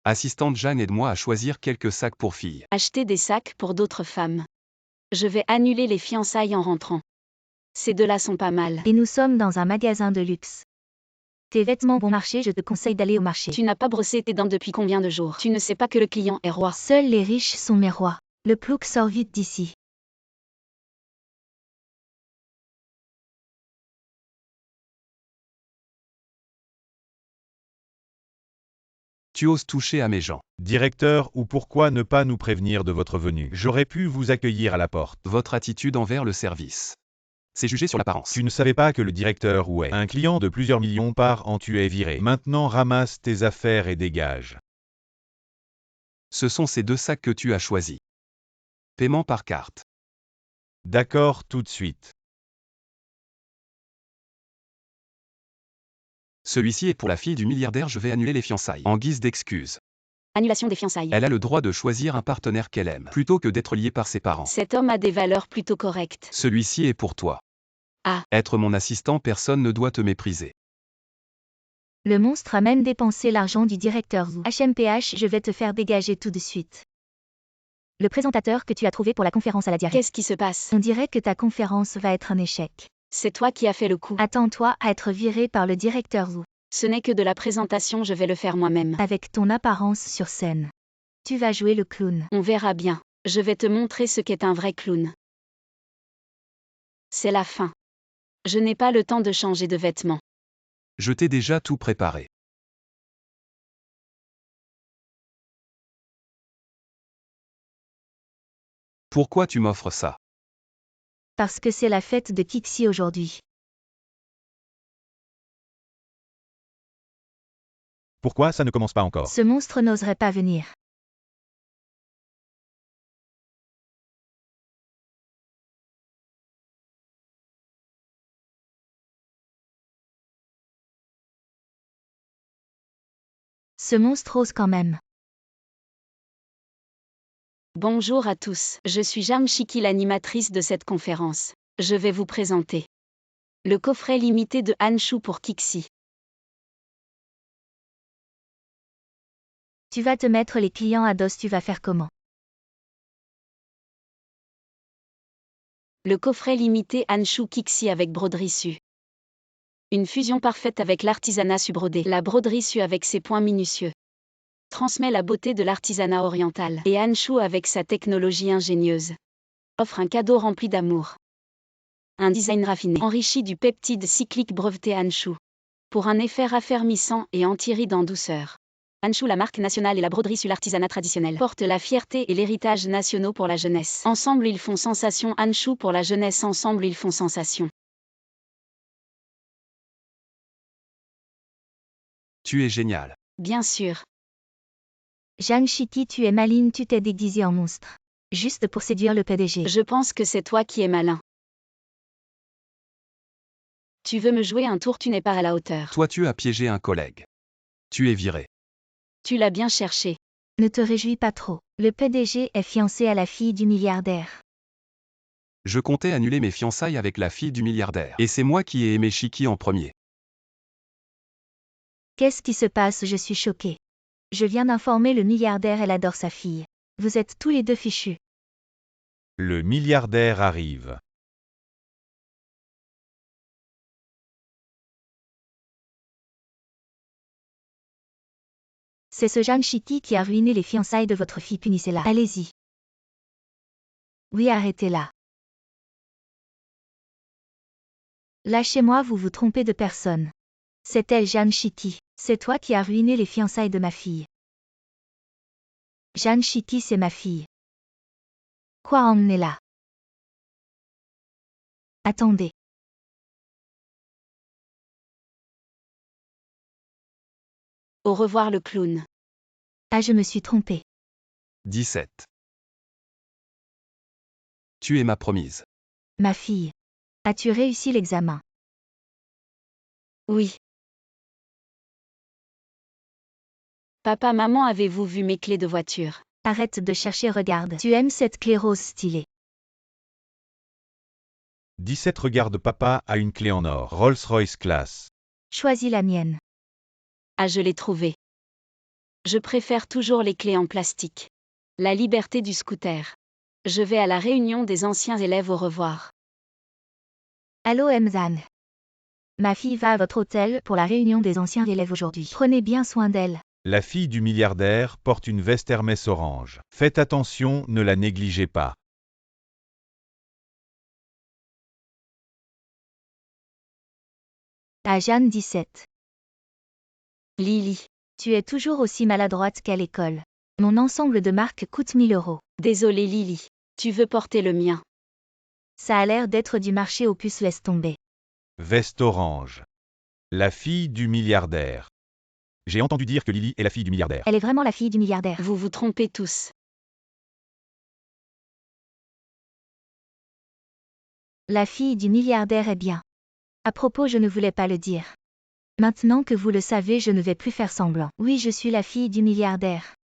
Assistante Jeanne, aide-moi à choisir quelques sacs pour filles. Acheter des sacs pour d'autres femmes. Je vais annuler les fiançailles en rentrant. Ces deux-là sont pas mal. Et nous sommes dans un magasin de luxe. Tes vêtements bon marché, je te conseille d'aller au marché. Tu n'as pas brossé tes dents depuis combien de jours? Tu ne sais pas que le client est roi. Seuls les riches sont mes rois. Le plouc sort vite d'ici. Tu oses toucher à mes gens. Directeur, ou pourquoi ne pas nous prévenir de votre venue? J'aurais pu vous accueillir à la porte. Votre attitude envers le service. C'est jugé sur l'apparence. Tu ne savais pas que le directeur ou est un client de plusieurs millions par an, tu es viré. Maintenant ramasse tes affaires et dégage. Ce sont ces deux sacs que tu as choisis. Paiement par carte. D'accord, tout de suite. Celui-ci est pour la fille du milliardaire, je vais annuler les fiançailles. En guise d'excuse. Annulation des fiançailles. Elle a le droit de choisir un partenaire qu'elle aime, plutôt que d'être liée par ses parents. Cet homme a des valeurs plutôt correctes. Celui-ci est pour toi. Ah. Être mon assistant, personne ne doit te mépriser. Le monstre a même dépensé l'argent du directeur Zhu. HMPH, je vais te faire dégager tout de suite. Le présentateur que tu as trouvé pour la conférence à la diarrhée. Qu'est-ce qui se passe? On dirait que ta conférence va être un échec. C'est toi qui as fait le coup. Attends-toi à être viré par le directeur Zhu. Ce n'est que de la présentation, je vais le faire moi-même. Avec ton apparence sur scène. Tu vas jouer le clown. On verra bien. Je vais te montrer ce qu'est un vrai clown. C'est la fin. Je n'ai pas le temps de changer de vêtements. Je t'ai déjà tout préparé. Pourquoi tu m'offres ça? Parce que c'est la fête de Kixi aujourd'hui. Pourquoi ça ne commence pas encore? Ce monstre n'oserait pas venir. Ce monstre ose quand même. Bonjour à tous, je suis Jam Shiki, l'animatrice de cette conférence. Je vais vous présenter le coffret limité de Hanshu pour Kixi. Tu vas te mettre les clients à dos, tu vas faire comment? Le coffret limité Hanshu Kixi avec broderie su. Une fusion parfaite avec l'artisanat subrodé. La broderie su avec ses points minutieux transmet la beauté de l'artisanat oriental. Et Hanshu avec sa technologie ingénieuse offre un cadeau rempli d'amour. Un design raffiné, enrichi du peptide cyclique breveté Hanshu. Pour un effet raffermissant et anti-ride en douceur. Hanshu, la marque nationale et la broderie sur l'artisanat traditionnel, portent la fierté et l'héritage nationaux pour la jeunesse. Ensemble ils font sensation. Hanshu pour la jeunesse, ensemble ils font sensation. Tu es génial. Bien sûr. Jeanne Shiki, tu es maligne, tu t'es déguisée en monstre. Juste pour séduire le PDG. Je pense que c'est toi qui es malin. Tu veux me jouer un tour, tu n'es pas à la hauteur. Toi, tu as piégé un collègue. Tu es viré. Tu l'as bien cherché. Ne te réjouis pas trop. Le PDG est fiancé à la fille du milliardaire. Je comptais annuler mes fiançailles avec la fille du milliardaire. Et c'est moi qui ai aimé Shiki en premier. Qu'est-ce qui se passe? Je suis choquée. Je viens d'informer le milliardaire, elle adore sa fille. Vous êtes tous les deux fichus. Le milliardaire arrive. C'est ce Jeanne Shiki qui a ruiné les fiançailles de votre fille, punissez-la. Allez-y. Oui, arrêtez-la. Lâchez-moi, vous vous trompez de personne. C'est elle, Jeanne Shiki. C'est toi qui as ruiné les fiançailles de ma fille. Jeanne Shiki, c'est ma fille. Quoi, emmenez-la. Attendez. Au revoir le clown. Ah, je me suis trompée. 17. Tu es ma promise. Ma fille. As-tu réussi l'examen? Oui. Papa, maman, avez-vous vu mes clés de voiture? Arrête de chercher, regarde. Tu aimes cette clé rose stylée. 17. Regarde, papa a une clé en or. Rolls-Royce classe. Choisis la mienne. Ah, je l'ai trouvée. Je préfère toujours les clés en plastique. La liberté du scooter. Je vais à la réunion des anciens élèves au revoir. Allô Emzan. Ma fille va à votre hôtel pour la réunion des anciens élèves aujourd'hui. Prenez bien soin d'elle. La fille du milliardaire porte une veste Hermès orange. Faites attention, ne la négligez pas. À Jeanne 17. Lily. Tu es toujours aussi maladroite qu'à l'école. Mon ensemble de marques coûte 1000 €. Désolée Lily. Tu veux porter le mien. Ça a l'air d'être du marché aux puces, laisse tomber. Veste orange. La fille du milliardaire. J'ai entendu dire que Lily est la fille du milliardaire. Elle est vraiment la fille du milliardaire. Vous vous trompez tous. La fille du milliardaire est bien. À propos, je ne voulais pas le dire. Maintenant que vous le savez, je ne vais plus faire semblant. Oui, je suis la fille du milliardaire.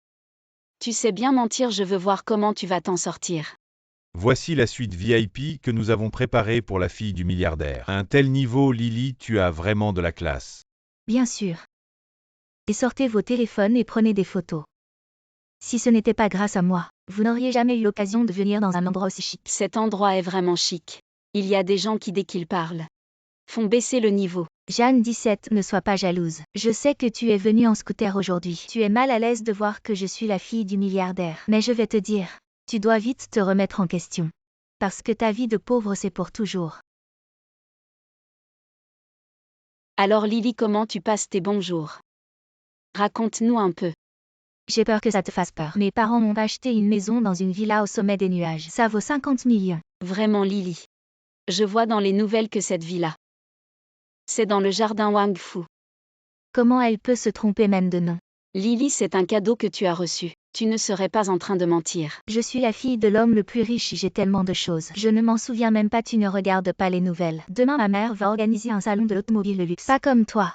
Tu sais bien mentir, je veux voir comment tu vas t'en sortir. Voici la suite VIP que nous avons préparée pour la fille du milliardaire. À un tel niveau, Lily, tu as vraiment de la classe. Bien sûr. Et sortez vos téléphones et prenez des photos. Si ce n'était pas grâce à moi, vous n'auriez jamais eu l'occasion de venir dans un endroit aussi chic. Cet endroit est vraiment chic. Il y a des gens qui, dès qu'ils parlent, font baisser le niveau. Jeanne 17, ne sois pas jalouse. Je sais que tu es venue en scooter aujourd'hui. Tu es mal à l'aise de voir que je suis la fille du milliardaire. Mais je vais te dire, tu dois vite te remettre en question. Parce que ta vie de pauvre, c'est pour toujours. Alors Lily, comment tu passes tes bons jours? Raconte-nous un peu. J'ai peur que ça te fasse peur. Mes parents m'ont acheté une maison dans une villa au sommet des nuages. Ça vaut 50 millions. Vraiment Lily. Je vois dans les nouvelles que cette villa, c'est dans le jardin Wang Fu. Comment elle peut se tromper même de nom? Lily, c'est un cadeau que tu as reçu. Tu ne serais pas en train de mentir. Je suis la fille de l'homme le plus riche, j'ai tellement de choses. Je ne m'en souviens même pas, tu ne regardes pas les nouvelles. Demain ma mère va organiser un salon de l'automobile de luxe. Pas comme toi.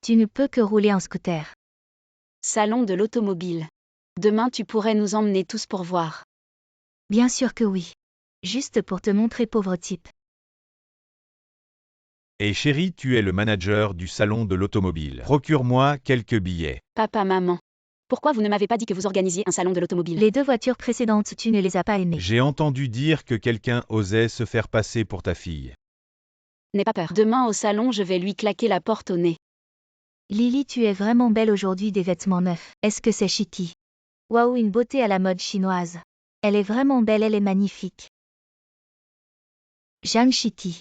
Tu ne peux que rouler en scooter. Salon de l'automobile. Demain tu pourrais nous emmener tous pour voir. Bien sûr que oui. Juste pour te montrer, pauvre type. Et chérie, tu es le manager du salon de l'automobile. Procure-moi quelques billets. Papa, maman. Pourquoi vous ne m'avez pas dit que vous organisiez un salon de l'automobile? Les 2 voitures précédentes, tu ne les as pas aimées. J'ai entendu dire que quelqu'un osait se faire passer pour ta fille. N'aie pas peur. Demain au salon, je vais lui claquer la porte au nez. Lily, tu es vraiment belle aujourd'hui, des vêtements neufs. Est-ce que c'est chiqui? Waouh, une beauté à la mode chinoise. Elle est vraiment belle, elle est magnifique. Jeanne Chitty.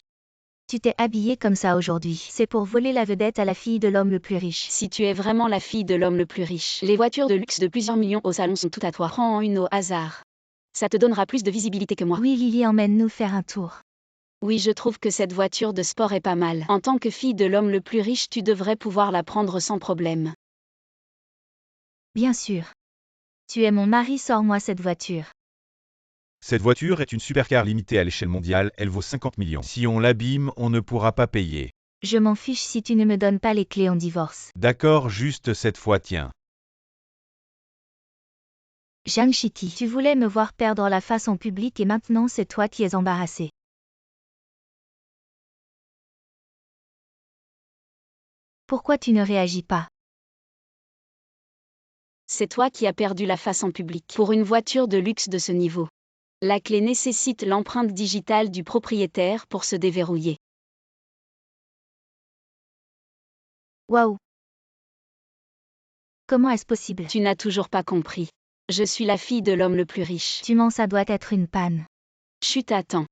Tu t'es habillée comme ça aujourd'hui. C'est pour voler la vedette à la fille de l'homme le plus riche. Si tu es vraiment la fille de l'homme le plus riche, les voitures de luxe de plusieurs millions au salon sont toutes à toi. Prends-en une au hasard. Ça te donnera plus de visibilité que moi. Oui, Lily, emmène-nous faire un tour. Oui, je trouve que cette voiture de sport est pas mal. En tant que fille de l'homme le plus riche, tu devrais pouvoir la prendre sans problème. Bien sûr. Tu es mon mari, sors-moi cette voiture. Cette voiture est une supercar limitée à l'échelle mondiale, elle vaut 50 millions. Si on l'abîme, on ne pourra pas payer. Je m'en fiche si tu ne me donnes pas les clés, on divorce. D'accord, juste cette fois, tiens. Jeanne Chitty, tu voulais me voir perdre la face en public et maintenant c'est toi qui es embarrassée. Pourquoi tu ne réagis pas? C'est toi qui as perdu la face en public. Pour une voiture de luxe de ce niveau, la clé nécessite l'empreinte digitale du propriétaire pour se déverrouiller. Waouh! Comment est-ce possible? Tu n'as toujours pas compris. Je suis la fille de l'homme le plus riche. Tu mens, ça doit être une panne. Chut, attends.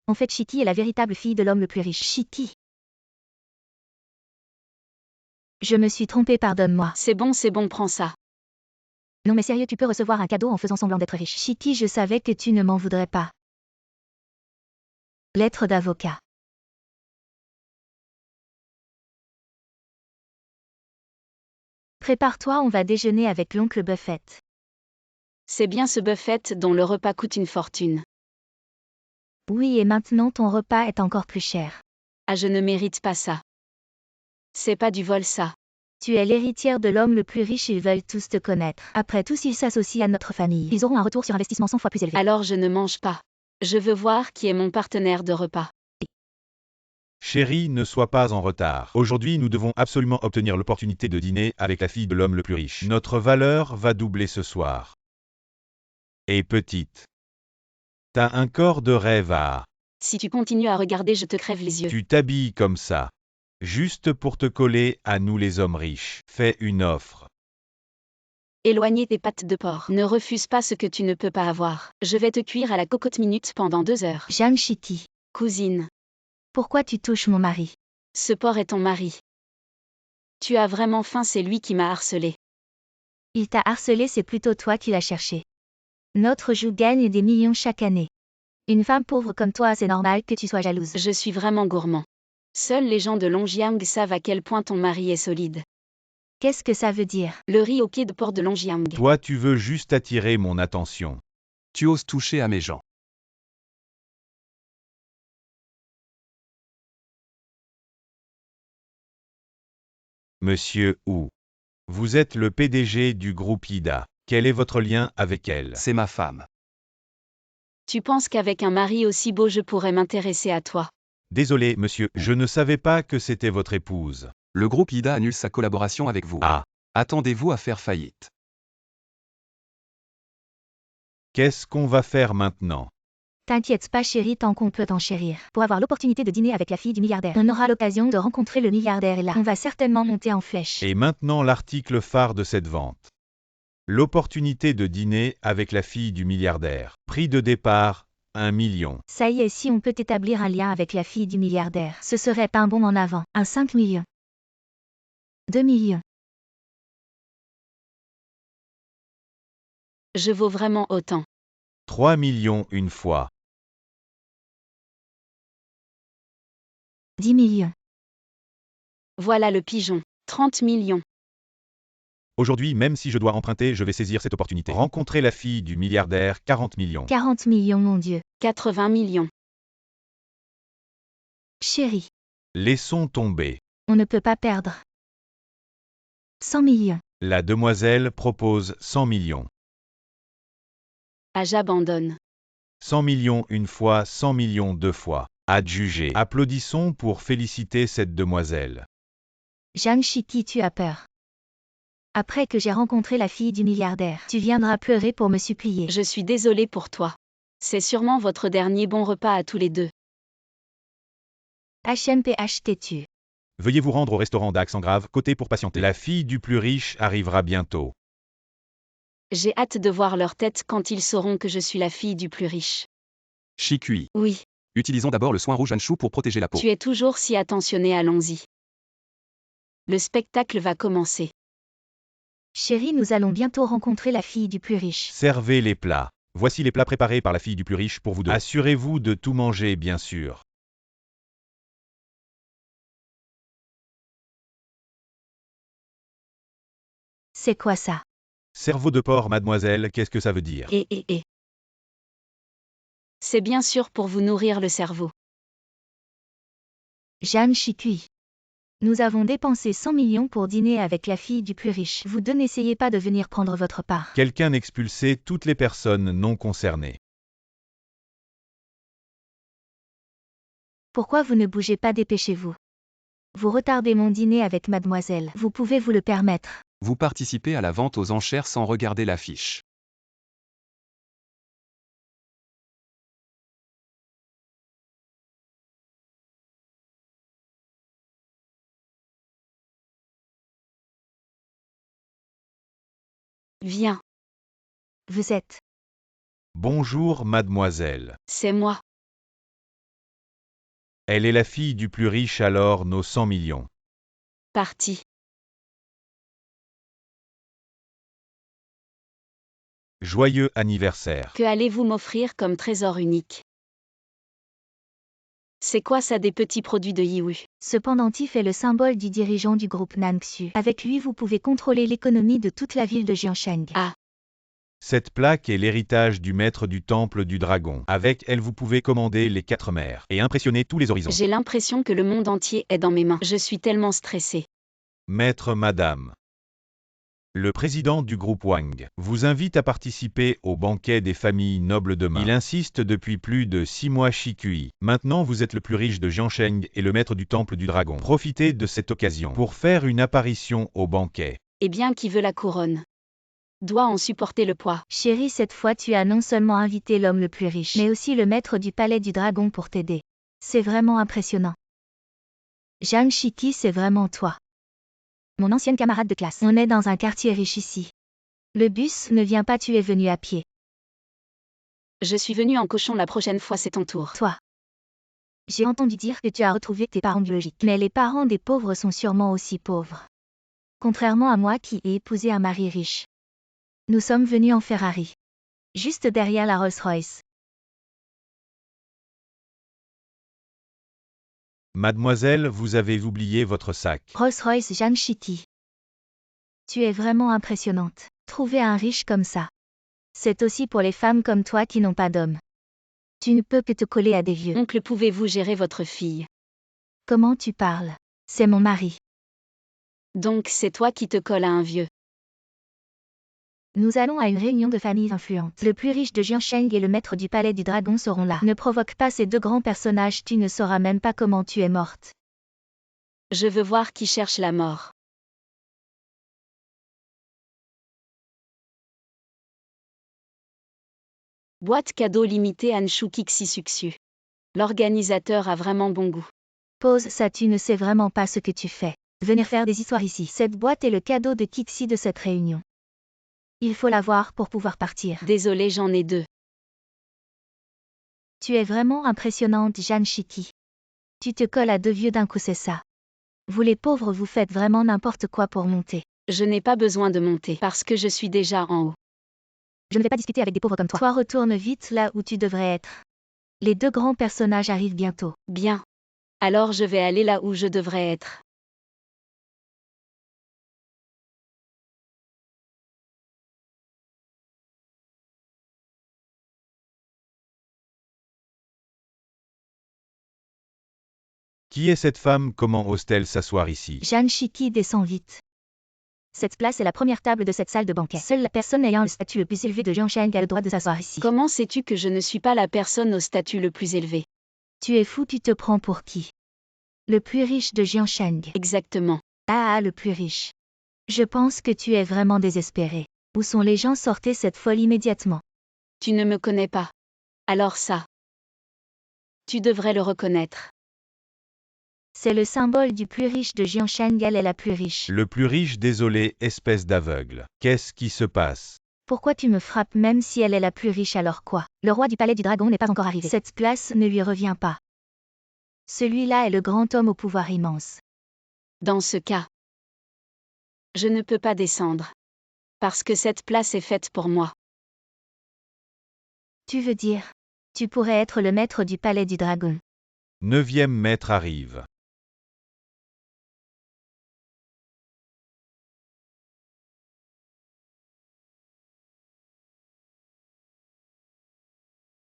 En fait, Chitty est la véritable fille de l'homme le plus riche. Chitty. Je me suis trompée, pardonne-moi. C'est bon, prends ça. Non mais sérieux, tu peux recevoir un cadeau en faisant semblant d'être riche. Chitty, je savais que tu ne m'en voudrais pas. Lettre d'avocat. Prépare-toi, on va déjeuner avec l'oncle Buffett. C'est bien ce Buffett dont le repas coûte une fortune. Oui, et maintenant ton repas est encore plus cher. Ah, je ne mérite pas ça. C'est pas du vol ça. Tu es l'héritière de l'homme le plus riche et ils veulent tous te connaître. Après tout, s'ils s'associent à notre famille, ils auront un retour sur investissement 100 fois plus élevé. Alors je ne mange pas. Je veux voir qui est mon partenaire de repas. Chérie, ne sois pas en retard. Aujourd'hui, nous devons absolument obtenir l'opportunité de dîner avec la fille de l'homme le plus riche. Notre valeur va doubler ce soir. Et petite. T'as un corps de rêve à... Si tu continues à regarder, je te crève les yeux. Tu t'habilles comme ça. Juste pour te coller à nous les hommes riches. Fais une offre. Éloignez tes pattes de porc. Ne refuse pas ce que tu ne peux pas avoir. Je vais te cuire à la cocotte minute pendant 2 heures. Jeanne Chitty, Cousine, pourquoi tu touches mon mari? ce porc est ton mari. Tu as vraiment faim, c'est lui qui m'a harcelé. Il t'a harcelé, c'est plutôt toi qui l'as cherché. Notre joue gagne des millions chaque année. Une femme pauvre comme toi, c'est normal que tu sois jalouse. Je suis vraiment gourmand. Seuls les gens de Longjiang savent à quel point ton mari est solide. Qu'est-ce que ça veut dire? Le riz au quai de port de Longjiang. Toi, tu veux juste attirer mon attention. Tu oses toucher à mes gens. Monsieur Wu. Vous êtes le PDG du groupe Ida. Quel est votre lien avec elle? C'est ma femme. Tu penses qu'avec un mari aussi beau je pourrais m'intéresser à toi? Désolé, monsieur, je ne savais pas que c'était votre épouse. Le groupe IDA annule sa collaboration avec vous. Ah, Attendez-vous à faire faillite. qu'est-ce qu'on va faire maintenant? T'inquiète pas chérie, tant qu'on peut t'en chérir. Pour avoir l'opportunité de dîner avec la fille du milliardaire, on aura l'occasion de rencontrer le milliardaire et là, on va certainement monter en flèche. Et maintenant l'article phare de cette vente. L'opportunité de dîner avec la fille du milliardaire. Prix de départ, 1 million. Ça y est, si on peut établir un lien avec la fille du milliardaire, ce serait pas un bond en avant. Un 5 millions. 2 millions. Je vaux vraiment autant. 3 millions une fois. 10 millions. Voilà le pigeon. 30 millions. Aujourd'hui, même si je dois emprunter, je vais saisir cette opportunité. Rencontrer la fille du milliardaire, 40 millions. 40 millions, mon Dieu. 80 millions. Chérie, Laissons tomber. on ne peut pas perdre. 100 millions. La demoiselle propose 100 millions. Ah, j'abandonne. 100 millions une fois, 100 millions deux fois. Adjugé. Applaudissons pour féliciter cette demoiselle. Jeanne Chitty, tu as peur. Après que j'ai rencontré la fille du milliardaire, tu viendras pleurer pour me supplier. Je suis désolée pour toi. C'est sûrement votre dernier bon repas à tous les deux. HMPH têtu. Veuillez vous rendre au restaurant d'accent grave, côté pour patienter. La fille du plus riche arrivera bientôt. J'ai hâte de voir leur tête quand ils sauront que je suis la fille du plus riche. Chicui. Oui, Utilisons d'abord le soin rouge Anshu pour protéger la peau. tu es toujours si attentionné, allons-y. Le spectacle va commencer. Chérie, nous allons bientôt rencontrer la fille du plus riche. Servez les plats. Voici les plats préparés par la fille du plus riche pour vous deux. Assurez-vous de tout manger, bien sûr. C'est quoi ça? Cerveau de porc, mademoiselle, qu'est-ce que ça veut dire? Et. C'est bien sûr pour vous nourrir le cerveau. Jeanne Chitty. Nous avons dépensé 100 millions pour dîner avec la fille du plus riche. Vous deux n'essayez pas de venir prendre votre part. Quelqu'un expulsé toutes les personnes non concernées. Pourquoi vous ne bougez pas, dépêchez-vous. Vous retardez mon dîner avec mademoiselle. Vous pouvez vous le permettre. Vous participez à la vente aux enchères sans regarder l'affiche. Viens, Vous êtes. Bonjour, mademoiselle. c'est moi. Elle est la fille du plus riche, alors nos 100 millions. Parti. Joyeux anniversaire. Que allez-vous m'offrir comme trésor unique? C'est quoi ça, des petits produits de Yiwu? Ce pendentif est le symbole du dirigeant du groupe Nangxu. Avec lui, vous pouvez contrôler l'économie de toute la ville de Jiangsheng. Ah, Cette plaque est l'héritage du maître du temple du dragon. Avec elle, vous pouvez commander les 4 mers et impressionner tous les horizons. J'ai l'impression que le monde entier est dans mes mains. Je suis tellement stressée. Maître Madame. Le président du groupe Wang vous invite à participer au banquet des familles nobles demain. Il insiste depuis plus de 6 mois Shikui. Maintenant vous êtes le plus riche de Jiansheng et le maître du temple du dragon. Profitez de cette occasion pour faire une apparition au banquet. Eh bien, qui veut la couronne doit en supporter le poids. Chérie, cette fois tu as non seulement invité l'homme le plus riche, mais aussi le maître du palais du dragon pour t'aider. C'est vraiment impressionnant. Zhang Shiki, c'est vraiment toi. Mon ancienne camarade de classe. On est dans un quartier riche ici. Le bus ne vient pas, tu es venu à pied. Je suis venue en cochon, la prochaine fois c'est ton tour. Toi. J'ai entendu dire que tu as retrouvé tes parents biologiques. Mais les parents des pauvres sont sûrement aussi pauvres. Contrairement à moi qui ai épousé un mari riche. Nous sommes venus en Ferrari. Juste derrière la Rolls-Royce. Mademoiselle, vous avez oublié votre sac. Rolls-Royce Zhang Shiki. Tu es vraiment impressionnante. Trouver un riche comme ça. C'est aussi pour les femmes comme toi qui n'ont pas d'homme. Tu ne peux que te coller à des vieux. Oncle, pouvez-vous gérer votre fille? Comment tu parles? C'est mon mari. Donc c'est toi qui te colles à un vieux. Nous allons à une réunion de familles influentes. Le plus riche de Jiansheng et le maître du palais du dragon seront là. Ne provoque pas ces deux grands personnages, tu ne sauras même pas comment tu es morte. Je veux voir qui cherche la mort. Boîte cadeau limitée Anshu Kixisuksu. L'organisateur a vraiment bon goût. Pose ça, tu ne sais vraiment pas ce que tu fais. Venir faire des histoires ici. Cette boîte est le cadeau de Kixi de cette réunion. Il faut l'avoir pour pouvoir partir. Désolé, j'en ai 2. Tu es vraiment impressionnante, Zhang Shiki. Tu te colles à 2 vieux d'un coup, c'est ça. Vous les pauvres, vous faites vraiment n'importe quoi pour monter. Je n'ai pas besoin de monter parce que je suis déjà en haut. Je ne vais pas discuter avec des pauvres comme toi. Toi, retourne vite là où tu devrais être. Les deux grands personnages arrivent bientôt. Bien. Alors je vais aller là où je devrais être. Qui est cette femme? Comment ose-t-elle s'asseoir ici? Zhang Shiki descend vite. Cette place est la première table de cette salle de banquet. Seule la personne ayant le statut le plus élevé de Jiansheng a le droit de s'asseoir ici. Comment sais-tu que je ne suis pas la personne au statut le plus élevé? Tu es fou, tu te prends pour qui? Le plus riche de Jiansheng. Exactement. Ah, le plus riche. Je pense que tu es vraiment désespéré. Où sont les gens? Sortez cette folle immédiatement. Tu ne me connais pas. Alors ça. Tu devrais le reconnaître. C'est le symbole du plus riche de Jiansheng, elle est la plus riche. Le plus riche, désolé, espèce d'aveugle. Qu'est-ce qui se passe? Pourquoi tu me frappes même si elle est la plus riche, alors quoi? Le roi du palais du dragon n'est pas encore arrivé. Cette place ne lui revient pas. Celui-là est le grand homme au pouvoir immense. Dans ce cas, je ne peux pas descendre. Parce que cette place est faite pour moi. Tu veux dire, tu pourrais être le maître du palais du dragon. 9e maître arrive.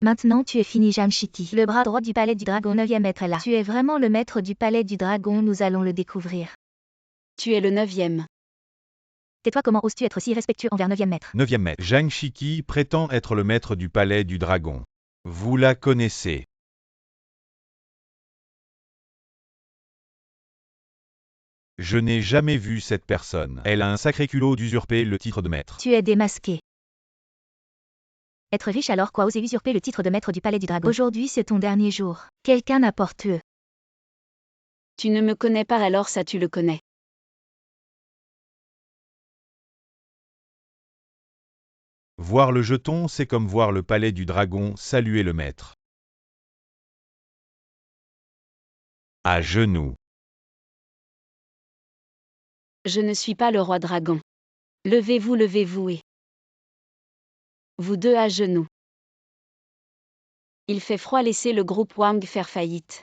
Maintenant tu es fini, Zhang Shiki. Le bras droit du palais du dragon, 9e maître est là. Tu es vraiment le maître du palais du dragon, nous allons le découvrir. Tu es le 9e. Tais-toi, comment oses-tu être si respectueux envers 9e maître? 9e maître. Zhang Shiki prétend être le maître du palais du dragon. Vous la connaissez. Je n'ai jamais vu cette personne. Elle a un sacré culot d'usurper le titre de maître. Tu es démasqué. Être riche alors quoi? Oser usurper le titre de maître du palais du dragon. Aujourd'hui c'est ton dernier jour. Quelqu'un n'apporte-le. Tu ne me connais pas, alors ça tu le connais. Voir le jeton, c'est comme voir le palais du dragon, saluer le maître. À genoux. Je ne suis pas le roi dragon. Levez-vous et... Vous deux à genoux. Il fait froid, laissez le groupe Wang faire faillite.